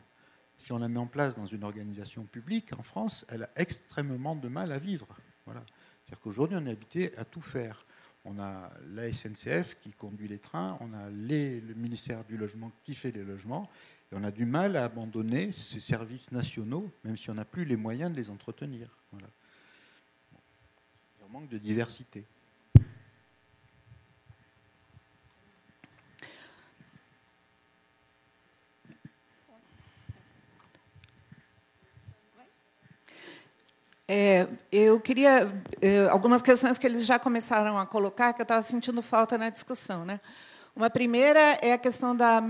S4: si on la met en place dans une organisation publique, en France, elle a extrêmement de mal à vivre. Voilà. C'est-à-dire qu'aujourd'hui, on est habitué à tout faire. On a la SNCF qui conduit les trains, on a le ministère du Logement qui fait les logements, et on a du mal à abandonner ces services nationaux, même si on n'a plus les moyens de les entretenir. Voilà. Manque de diversité.
S7: Eu queria algumas questões que eles já começaram a colocar que eu estava sentindo falta na discussão, né? Uma primeira é a questão da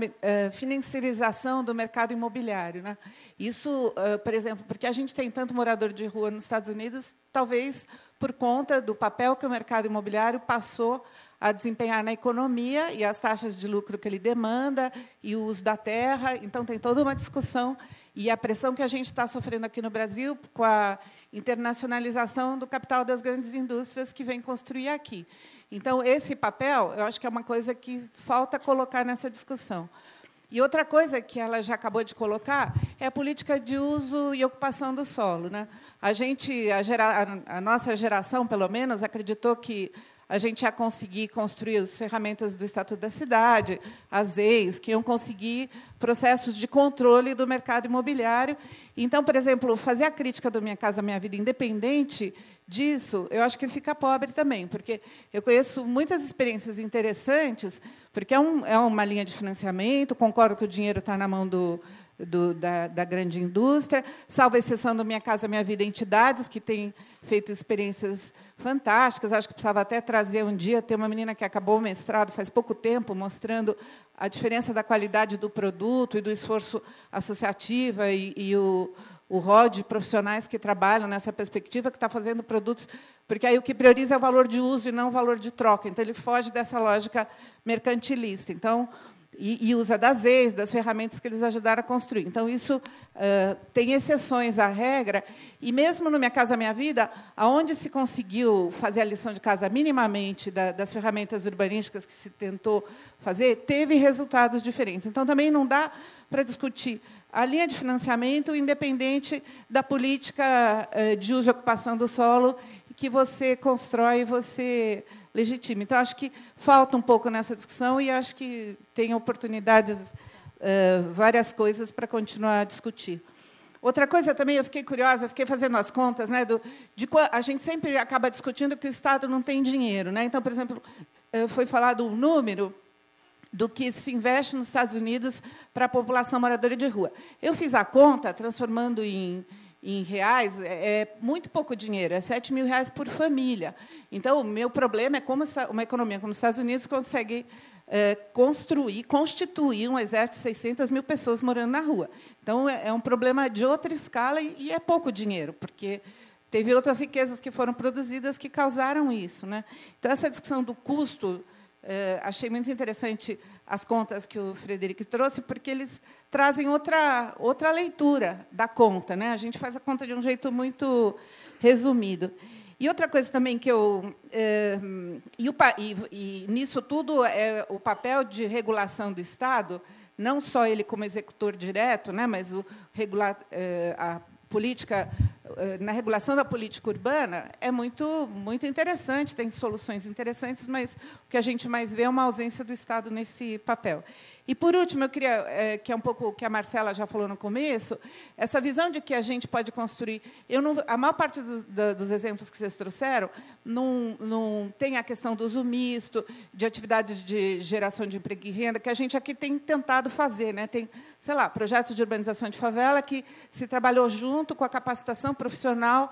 S7: financiarização do mercado imobiliário, né? Isso, por exemplo, porque a gente tem tanto morador de rua nos Estados Unidos, talvez por conta do papel que o mercado imobiliário passou a desempenhar na economia e as taxas de lucro que ele demanda e o uso da terra. Então, tem toda uma discussão e a pressão que a gente está sofrendo aqui no Brasil com a internacionalização do capital das grandes indústrias que vem construir aqui. Então, esse papel, eu acho que é uma coisa que falta colocar nessa discussão. E outra coisa que ela já acabou de colocar é a política de uso e ocupação do solo, né? A nossa geração, pelo menos, acreditou que a gente ia conseguir construir as ferramentas do Estatuto da Cidade, as EIs, que iam conseguir processos de controle do mercado imobiliário. Então, por exemplo, fazer a crítica do Minha Casa Minha Vida independente disso, eu acho que fica pobre também, porque eu conheço muitas experiências interessantes, porque é uma linha de financiamento, concordo que o dinheiro está na mão da grande indústria, salvo exceção do Minha Casa Minha Vida, entidades que têm feito experiências fantásticas. Acho que precisava até trazer um dia, ter uma menina que acabou o mestrado faz pouco tempo, mostrando a diferença da qualidade do produto e do esforço associativo e o rol de profissionais que trabalham nessa perspectiva, que está fazendo produtos, porque aí o que prioriza é o valor de uso e não o valor de troca. Então, ele foge dessa lógica mercantilista. Então, e usa das EIs, das ferramentas que eles ajudaram a construir. Então, isso tem exceções à regra, e mesmo no Minha Casa Minha Vida, aonde se conseguiu fazer a lição de casa minimamente das ferramentas urbanísticas que se tentou fazer, teve resultados diferentes. Então, também não dá para discutir a linha de financiamento independente da política de uso e ocupação do solo que você constrói e você legitima. Então, acho que falta um pouco nessa discussão e acho que tem oportunidades, várias coisas para continuar a discutir. Outra coisa também, eu fiquei curiosa, eu fiquei fazendo as contas, né, a gente sempre acaba discutindo que o Estado não tem dinheiro, né? Então, por exemplo, foi falado um número do que se investe nos Estados Unidos para a população moradora de rua. Eu fiz a conta, transformando em reais, é muito pouco dinheiro, é R$7.000 por família. Então, o meu problema é como uma economia como os Estados Unidos consegue constituir um exército de 600 mil pessoas morando na rua. Então, é um problema de outra escala e é pouco dinheiro, porque teve outras riquezas que foram produzidas que causaram isso, né? Então, essa discussão do custo, achei muito interessante as contas que o Frederico trouxe, porque eles trazem outra leitura da conta, né? A gente faz a conta de um jeito muito resumido. E outra coisa também que e nisso tudo é o papel de regulação do Estado, não só ele como executor direto, né? Mas a política, na regulação da política urbana, é muito interessante, tem soluções interessantes, mas o que a gente mais vê é uma ausência do Estado nesse papel. E, por último, eu queria, que é um pouco o que a Marcela já falou no começo, essa visão de que a gente pode construir... a maior parte dos exemplos que vocês trouxeram não tem a questão do uso misto, de atividades de geração de emprego e renda, que a gente aqui tem tentado fazer, né? Tem, sei lá, projetos de urbanização de favela que se trabalhou junto com a capacitação profissional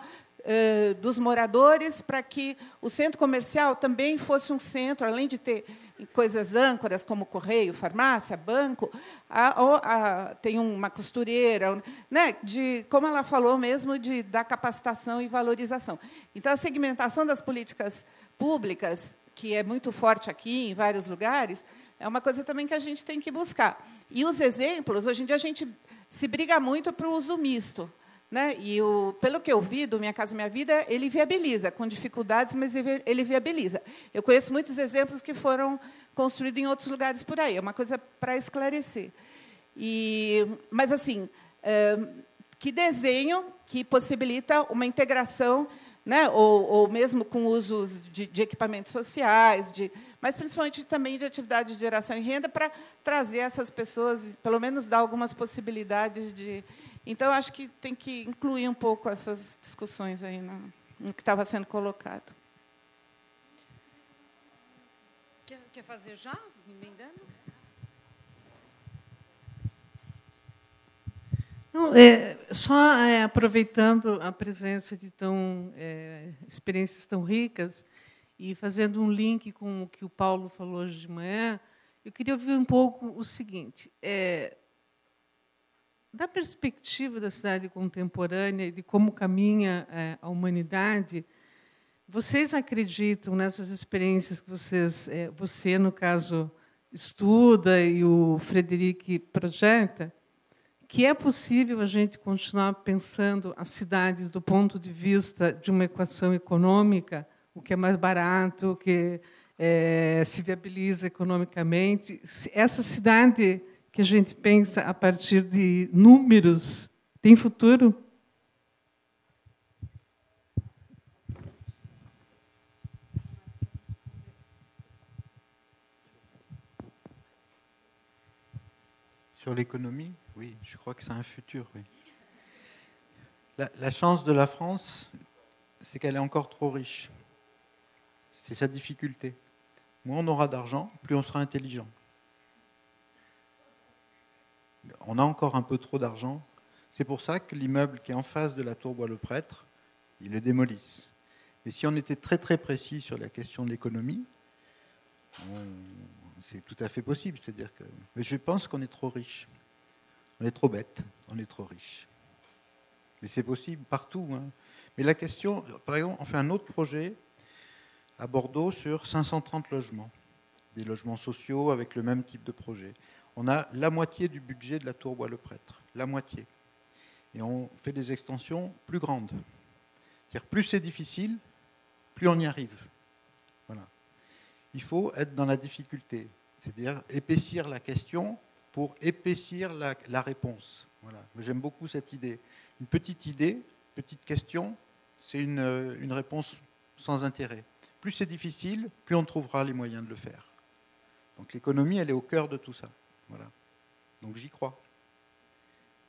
S7: dos moradores para que o centro comercial também fosse um centro, além de ter coisas âncoras como correio, farmácia, banco, tem uma costureira, né, como ela falou mesmo, da capacitação e valorização. Então, a segmentação das políticas públicas, que é muito forte aqui, em vários lugares, é uma coisa também que a gente tem que buscar. E os exemplos, hoje em dia, a gente se briga muito para o uso misto, né? E, pelo que eu vi do Minha Casa Minha Vida, ele viabiliza, com dificuldades, mas ele viabiliza. Eu conheço muitos exemplos que foram construídos em outros lugares por aí. É uma coisa para esclarecer. Mas, assim, que desenho que possibilita uma integração, né? ou mesmo com usos de equipamentos sociais, mas, principalmente, também de atividades de geração e renda, para trazer essas pessoas, pelo menos, dar algumas possibilidades de... Então, acho que tem que incluir um pouco essas discussões aí no que estava sendo colocado.
S1: Quer fazer já, emendando?
S8: Não, só aproveitando a presença de experiências tão ricas e fazendo um link com o que o Paulo falou hoje de manhã, eu queria ouvir um pouco o seguinte. Da perspectiva da cidade contemporânea e de como caminha a humanidade, vocês acreditam nessas experiências que você, no caso, estuda e o Frederico projeta, que é possível a gente continuar pensando as cidades do ponto de vista de uma equação econômica, o que é mais barato, o que se viabiliza economicamente? Essa cidade que a gente pensa a partir de números, tem futuro?
S4: Sur l'économie, oui, je crois que c'est un futur, oui. La chance de la France, c'est qu'elle est encore trop riche. C'est sa difficulté. Moins on aura d'argent, plus on sera intelligent. On a encore un peu trop d'argent. C'est pour ça que l'immeuble qui est en face de la tour Bois-le-Prêtre, ils le démolissent. Et si on était très très précis sur la question de l'économie, c'est tout à fait possible. C'est-à-dire que, mais je pense qu'on est trop riche. On est trop bête, on est trop riche. Mais c'est possible partout. Hein. Mais la question, par exemple, on fait un autre projet à Bordeaux sur 530 logements. Des logements sociaux avec le même type de projet. On a la moitié du budget de la tour Bois-le-Prêtre. La moitié. Et on fait des extensions plus grandes. C'est-à-dire plus c'est difficile, plus on y arrive. Voilà. Il faut être dans la difficulté. C'est-à-dire épaissir la question pour épaissir la réponse. Voilà. J'aime beaucoup cette idée. Une petite question, c'est une réponse sans intérêt. Plus c'est difficile, plus on trouvera les moyens de le faire. Donc l'économie, elle est au cœur de tout ça. Voilà. Donc j'y crois.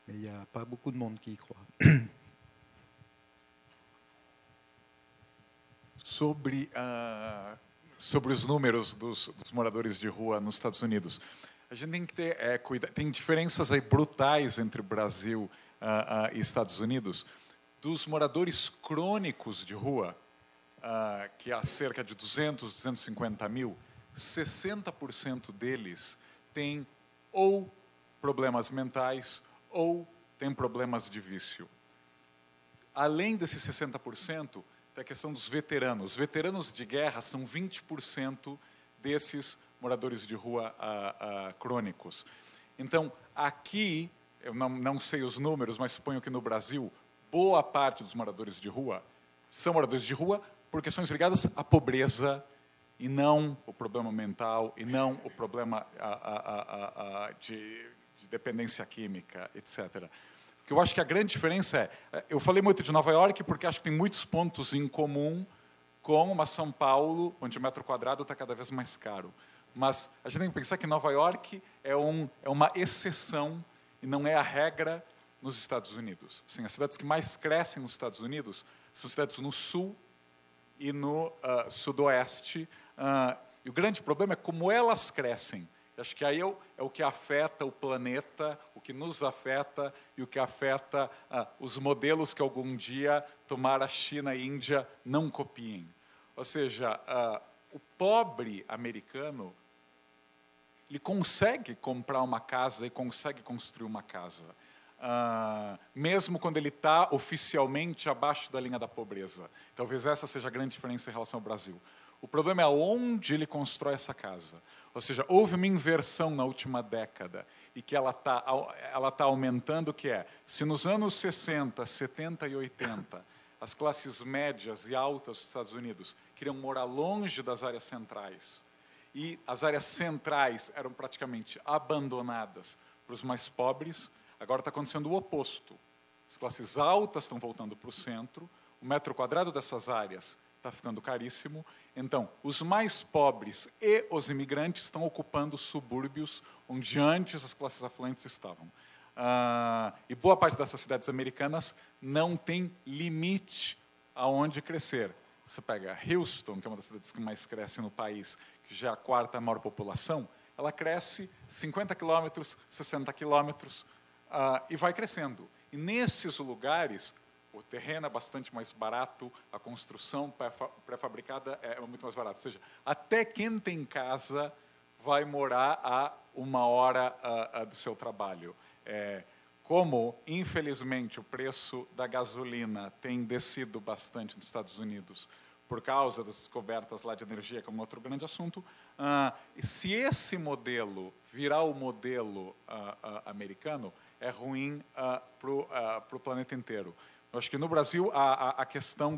S4: Mais il n'y a pas beaucoup de monde qui y croit.
S3: Sobre os números dos moradores de rua nos Estados Unidos. A gente tem que ter cuidado. Tem diferenças aí brutais entre Brasil e Estados Unidos. Dos moradores crônicos de rua, que há cerca de 200, 250 mil, 60% deles têm ou problemas mentais ou têm problemas de vício. Além desses 60%, tem a questão dos veteranos. Os veteranos de guerra são 20% desses moradores de rua crônicos. Então, aqui, eu não sei os números, mas suponho que no Brasil, boa parte dos moradores de rua são moradores de rua por questões ligadas à pobreza e não o problema mental, e não o problema de dependência química, etc. Porque eu acho que a grande diferença eu falei muito de Nova York porque acho que tem muitos pontos em comum com uma São Paulo, onde o metro quadrado está cada vez mais caro. Mas a gente tem que pensar que Nova York é uma exceção e não é a regra nos Estados Unidos. Assim, as cidades que mais crescem nos Estados Unidos são cidades no sul e no sudoeste. E o grande problema é como elas crescem. Acho que aí é o que afeta o planeta, o que nos afeta e o que afeta os modelos que algum dia tomara China e Índia não copiem. Ou seja, o pobre americano, ele consegue comprar uma casa e consegue construir uma casa, mesmo quando ele está oficialmente abaixo da linha da pobreza. Talvez essa seja a grande diferença em relação ao Brasil. O problema é onde ele constrói essa casa. Ou seja, houve uma inversão na última década e que ela tá aumentando, que é, se nos anos 60, 70 e 80, as classes médias e altas dos Estados Unidos queriam morar longe das áreas centrais e as áreas centrais eram praticamente abandonadas para os mais pobres, agora está acontecendo o oposto. As classes altas estão voltando para o centro, o metro quadrado dessas áreas está ficando caríssimo. Então, os mais pobres e os imigrantes estão ocupando os subúrbios onde antes as classes afluentes estavam. E boa parte dessas cidades americanas não tem limite aonde crescer. Você pega Houston, que é uma das cidades que mais cresce no país, que já é a quarta maior população, ela cresce 50 quilômetros, 60 quilômetros e vai crescendo. E nesses lugares, o terreno é bastante mais barato, a construção pré-fabricada é muito mais barata. Ou seja, até quem tem casa vai morar a 1 hora do seu trabalho. Como, infelizmente, o preço da gasolina tem descido bastante nos Estados Unidos por causa das descobertas lá de energia, que é um outro grande assunto, se esse modelo virar o modelo americano, é ruim para o planeta inteiro. Eu acho que no Brasil a questão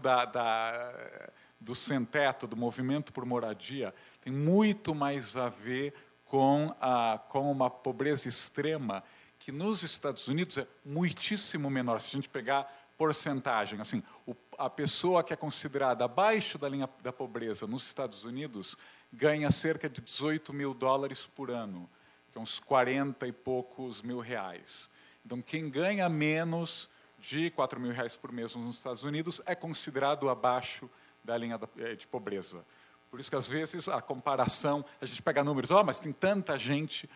S3: do sem-teto, do movimento por moradia, tem muito mais a ver com uma pobreza extrema que nos Estados Unidos é muitíssimo menor. Se a gente pegar porcentagem, assim, a pessoa que é considerada abaixo da linha da pobreza nos Estados Unidos ganha cerca de $18 mil por ano. que é uns 40 e poucos mil reais. Então, quem ganha menos de 4 mil reais por mês nos Estados Unidos é considerado abaixo da linha de pobreza. Por isso que, às vezes, a comparação, a gente pega números, mas tem tanta gente...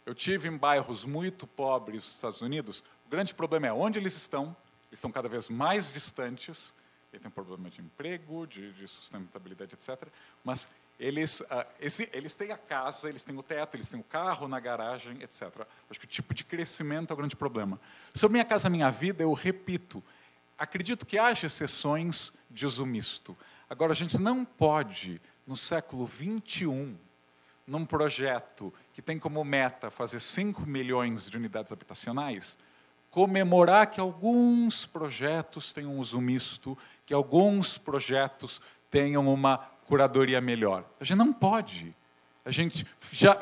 S3: eu tive em bairros muito pobres dos Estados Unidos, o grande problema é onde eles estão cada vez mais distantes, ele tem problema de emprego, de sustentabilidade, etc., mas eles têm a casa, eles têm o teto, eles têm o carro na garagem, etc. Acho que o tipo de crescimento é o grande problema. Sobre Minha Casa Minha Vida, eu repito, acredito que haja exceções de uso misto. Agora, a gente não pode, no século XXI, num projeto que tem como meta fazer 5 milhões de unidades habitacionais, comemorar que alguns projetos tenham uso misto, que alguns projetos tenham uma curadoria melhor. A gente não pode. A gente já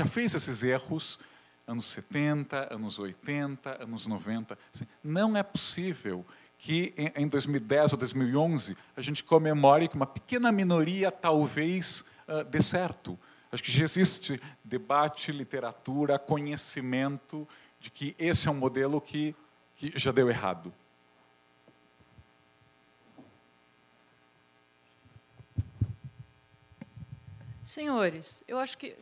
S3: fez esses erros anos 70, anos 80, anos 90. Assim, não é possível que em 2010 ou 2011 a gente comemore que uma pequena minoria talvez dê certo. Acho que já existe debate, literatura, conhecimento de que esse é um modelo que já deu errado.
S1: Senhores, eu acho que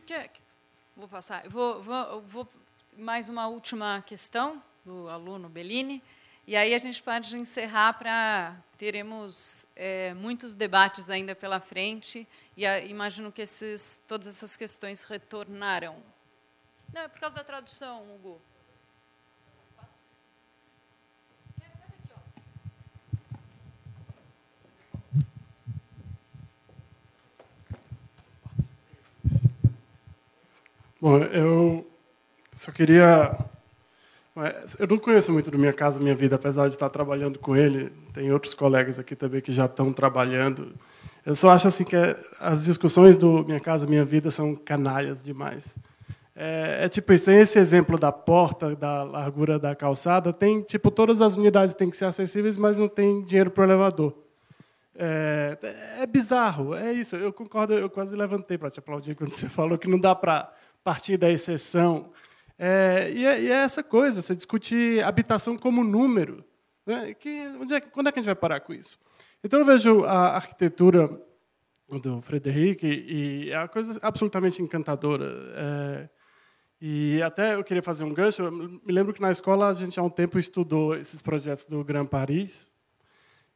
S1: vou passar. Vou mais uma última questão do aluno Bellini, e aí a gente pode encerrar teremos muitos debates ainda pela frente, e imagino que todas essas questões retornarão. Não, é por causa da tradução, Hugo.
S9: Bom, eu só queria... Eu não conheço muito do Minha Casa Minha Vida, apesar de estar trabalhando com ele. Tem outros colegas aqui também que já estão trabalhando. Eu só acho assim que as discussões do Minha Casa Minha Vida são canalhas demais. Tipo isso, tem esse exemplo da porta, da largura da calçada, tem, tipo, todas as unidades têm que ser acessíveis, mas não tem dinheiro para o elevador. É bizarro, é isso. Eu concordo, eu quase levantei para te aplaudir quando você falou que não dá para partir da exceção. E é essa coisa, você discute habitação como número. Né? Quando é que a gente vai parar com isso? Então, eu vejo a arquitetura do Frederic, e é uma coisa absolutamente encantadora. E até eu queria fazer um gancho. Eu me lembro que na escola a gente há um tempo estudou esses projetos do Grand Paris,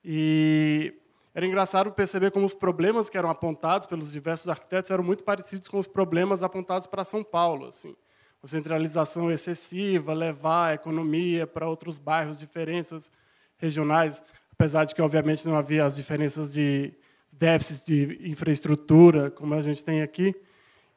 S9: e era engraçado perceber como os problemas que eram apontados pelos diversos arquitetos eram muito parecidos com os problemas apontados para São Paulo. Assim. A centralização excessiva, levar a economia para outros bairros, diferenças regionais, apesar de que, obviamente, não havia as diferenças de déficits de infraestrutura, como a gente tem aqui.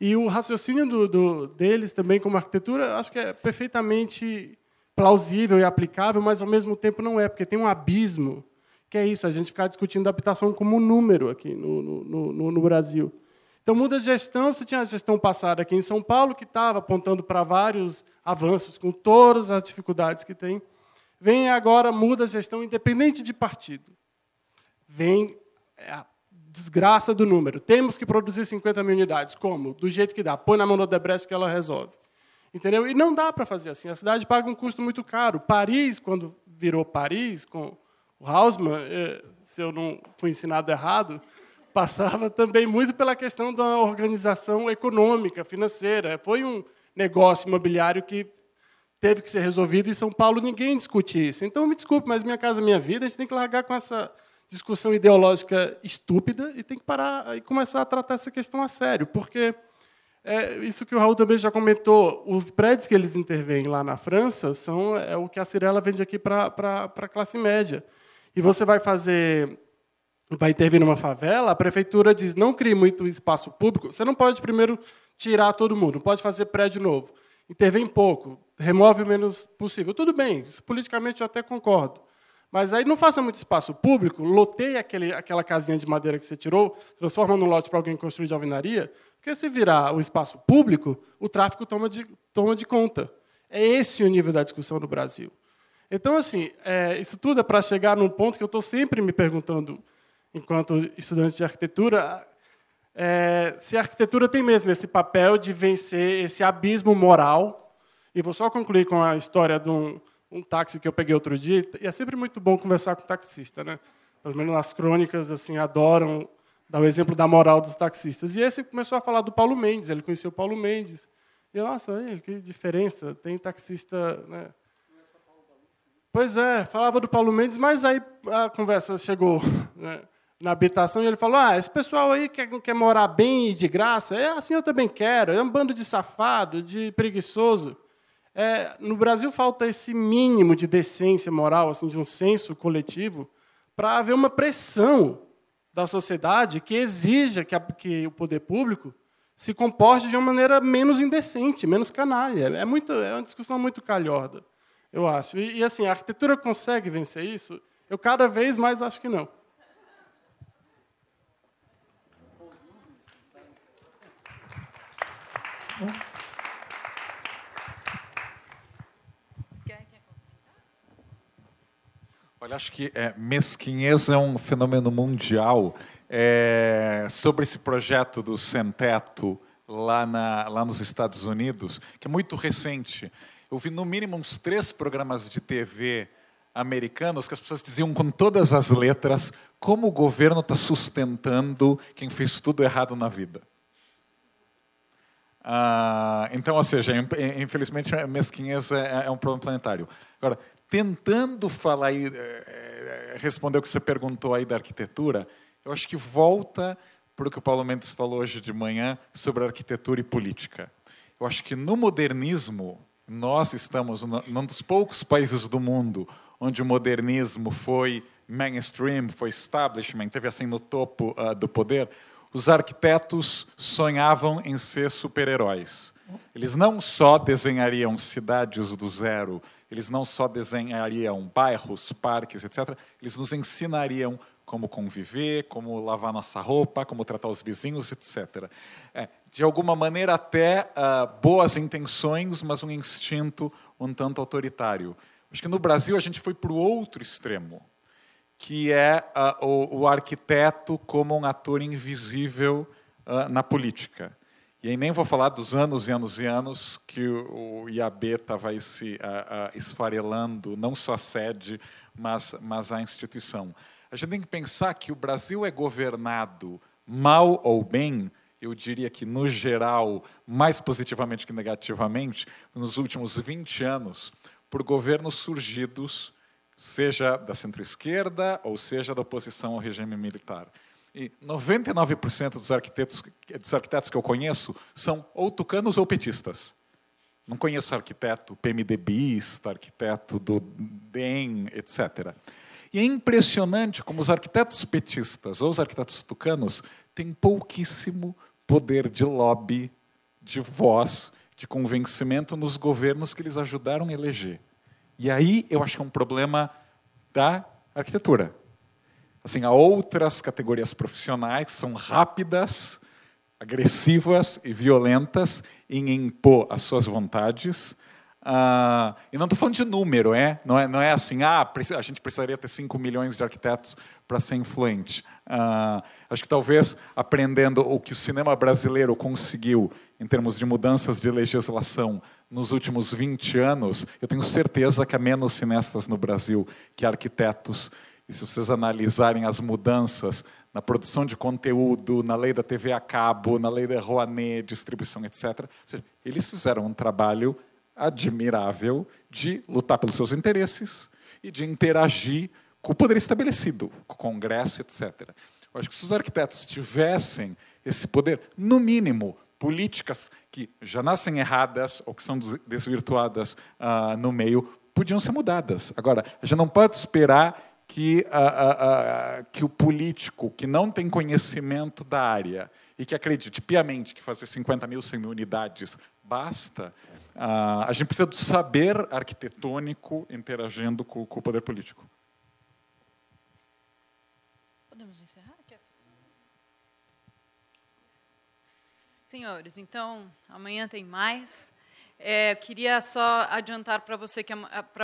S9: E o raciocínio deles também como arquitetura, acho que é perfeitamente plausível e aplicável, mas, ao mesmo tempo, não é, porque tem um abismo, que é isso, a gente ficar discutindo a habitação como um número aqui no Brasil. Então, muda a gestão. Você tinha a gestão passada aqui em São Paulo, que estava apontando para vários avanços, com todas as dificuldades que tem. Vem agora, muda a gestão, independente de partido. Vem a desgraça do número. Temos que produzir 50 mil unidades. Como? Do jeito que dá. Põe na mão da Odebrecht que ela resolve. Entendeu? E não dá para fazer assim. A cidade paga um custo muito caro. Paris, quando virou Paris, com o Haussmann, se eu não fui ensinado errado, passava também muito pela questão da organização econômica, financeira. Foi um negócio imobiliário que teve que ser resolvido, e em São Paulo ninguém discute isso. Então, me desculpe, mas Minha Casa Minha Vida, a gente tem que largar com essa discussão ideológica estúpida e tem que parar e começar a tratar essa questão a sério, porque isso que o Raul também já comentou, os prédios que eles intervêm lá na França são o que a Cirela vende aqui para a classe média. E você vai intervir numa favela, a prefeitura diz, não crie muito espaço público, você não pode primeiro tirar todo mundo, não pode fazer prédio novo. Intervém pouco, remove o menos possível. Tudo bem, isso, politicamente eu até concordo. Mas aí não faça muito espaço público, loteie aquela casinha de madeira que você tirou, transforma num lote para alguém construir de alvenaria, porque se virar o espaço público, o tráfico toma de conta. É esse o nível da discussão no Brasil. Então, assim, isso tudo é para chegar num ponto que eu estou sempre me perguntando, enquanto estudante de arquitetura, se a arquitetura tem mesmo esse papel de vencer esse abismo moral. E vou só concluir com a história de um táxi que eu peguei outro dia. E é sempre muito bom conversar com o taxista, né? Pelo menos nas crônicas, assim, adoram dar o exemplo da moral dos taxistas. E esse começou a falar do Paulo Mendes. Ele conheceu o Paulo Mendes. E, nossa, que diferença. Tem taxista... Né? Pois é, falava do Paulo Mendes, mas aí a conversa chegou, né, na habitação e ele falou, esse pessoal aí quer morar bem e de graça. Assim eu também quero. É um bando de safado, de preguiçoso. No Brasil falta esse mínimo de decência moral, assim, de um senso coletivo, para haver uma pressão da sociedade que exija que o poder público se comporte de uma maneira menos indecente, menos canalha. É uma discussão muito calhorda, eu acho. E assim, a arquitetura consegue vencer isso? Eu cada vez mais acho que não.
S3: Olha, acho que mesquinhez é um fenômeno mundial. Sobre esse projeto do Sem Teto lá nos Estados Unidos, que é muito recente, eu vi no mínimo uns 3 programas de TV americanos que as pessoas diziam com todas as letras como o governo está sustentando quem fez tudo errado na vida. Então, ou seja, infelizmente, a mesquinhez é um problema planetário. Agora, tentando falar e responder o que você perguntou aí da arquitetura, eu acho que volta para o que o Paulo Mendes falou hoje de manhã sobre arquitetura e política. Eu acho que no modernismo, nós estamos num dos poucos países do mundo onde o modernismo foi mainstream, foi establishment, teve assim no topo do poder. Os arquitetos sonhavam em ser super-heróis. Eles não só desenhariam cidades do zero, eles não só desenhariam bairros, parques, etc. Eles nos ensinariam como conviver, como lavar nossa roupa, como tratar os vizinhos, etc. De alguma maneira, até boas intenções, mas um instinto um tanto autoritário. Acho que no Brasil a gente foi para o outro extremo, que é o arquiteto como um ator invisível na política. E aí nem vou falar dos anos e anos e anos que o IAB estava se esfarelando, não só a sede, mas a instituição. A gente tem que pensar que o Brasil é governado, mal ou bem, eu diria que, no geral, mais positivamente que negativamente, nos últimos 20 anos, por governos surgidos, seja da centro-esquerda ou seja da oposição ao regime militar. E 99% dos arquitetos que eu conheço são ou tucanos ou petistas. Não conheço arquiteto PMDBista, arquiteto do DEM, etc. E é impressionante como os arquitetos petistas ou os arquitetos tucanos têm pouquíssimo poder de lobby, de voz, de convencimento nos governos que eles ajudaram a eleger. E aí eu acho que é um problema da arquitetura. Assim, há outras categorias profissionais que são rápidas, agressivas e violentas em impor as suas vontades. E não estou falando de número, não é assim, a gente precisaria ter 5 milhões de arquitetos para ser influente. Acho que talvez aprendendo o que o cinema brasileiro conseguiu em termos de mudanças de legislação nos últimos 20 anos, eu tenho certeza que há menos cineastas no Brasil que arquitetos. E se vocês analisarem as mudanças na produção de conteúdo, na lei da TV a cabo, na lei da Rouanet, distribuição, etc., eles fizeram um trabalho admirável de lutar pelos seus interesses e de interagir com o poder estabelecido, com o Congresso, etc. Eu acho que se os arquitetos tivessem esse poder, no mínimo, políticas que já nascem erradas ou que são desvirtuadas no meio, podiam ser mudadas. Agora, a gente não pode esperar que o político que não tem conhecimento da área e que acredite piamente que fazer 50 mil, 100 mil unidades basta, a gente precisa do saber arquitetônico interagindo com o poder político.
S1: Podemos encerrar? Senhores, então, amanhã tem mais. Queria só adiantar para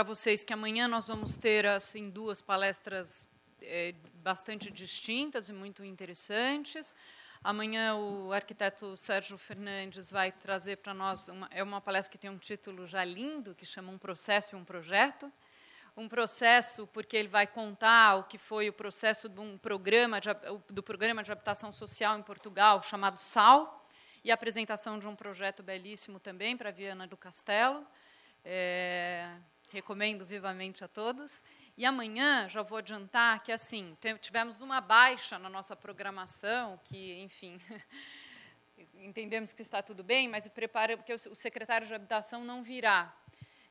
S1: vocês que amanhã nós vamos ter assim 2 palestras bastante distintas e muito interessantes. Amanhã o arquiteto Sérgio Fernandes vai trazer para nós uma palestra que tem um título já lindo, que chama Um Processo e um Projeto. Um processo porque ele vai contar o que foi o processo do programa de habitação social em Portugal, chamado SAL, e a apresentação de um projeto belíssimo também para Viana do Castelo. Recomendo vivamente a todos. E amanhã, já vou adiantar que, assim, tivemos uma baixa na nossa programação, que, enfim, entendemos que está tudo bem, mas prepara porque o secretário de Habitação não virá.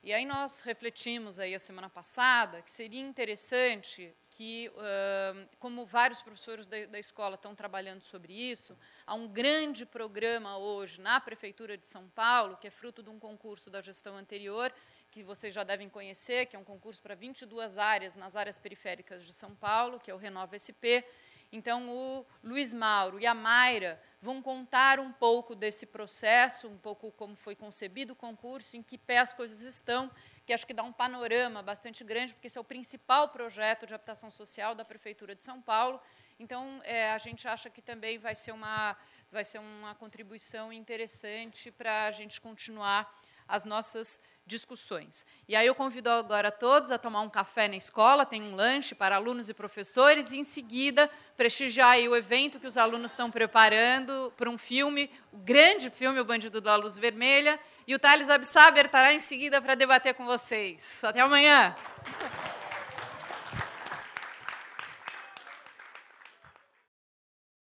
S1: E aí nós refletimos aí a semana passada que seria interessante que, como vários professores da escola estão trabalhando sobre isso, há um grande programa hoje na Prefeitura de São Paulo, que é fruto de um concurso da gestão anterior, que vocês já devem conhecer, que é um concurso para 22 áreas nas áreas periféricas de São Paulo, que é o Renova SP. Então, o Luiz Mauro e a Mayra vão contar um pouco desse processo, um pouco como foi concebido o concurso, em que pé as coisas estão, que acho que dá um panorama bastante grande, porque esse é o principal projeto de habitação social da Prefeitura de São Paulo. Então, a gente acha que também vai ser uma contribuição interessante para a gente continuar as nossas discussões. E aí eu convido agora todos a tomar um café na escola, tem um lanche para alunos e professores, e, em seguida, prestigiar aí o evento que os alunos estão preparando para um filme, o grande filme, O Bandido da Luz Vermelha, e o Thales Absaber estará em seguida para debater com vocês. Até amanhã!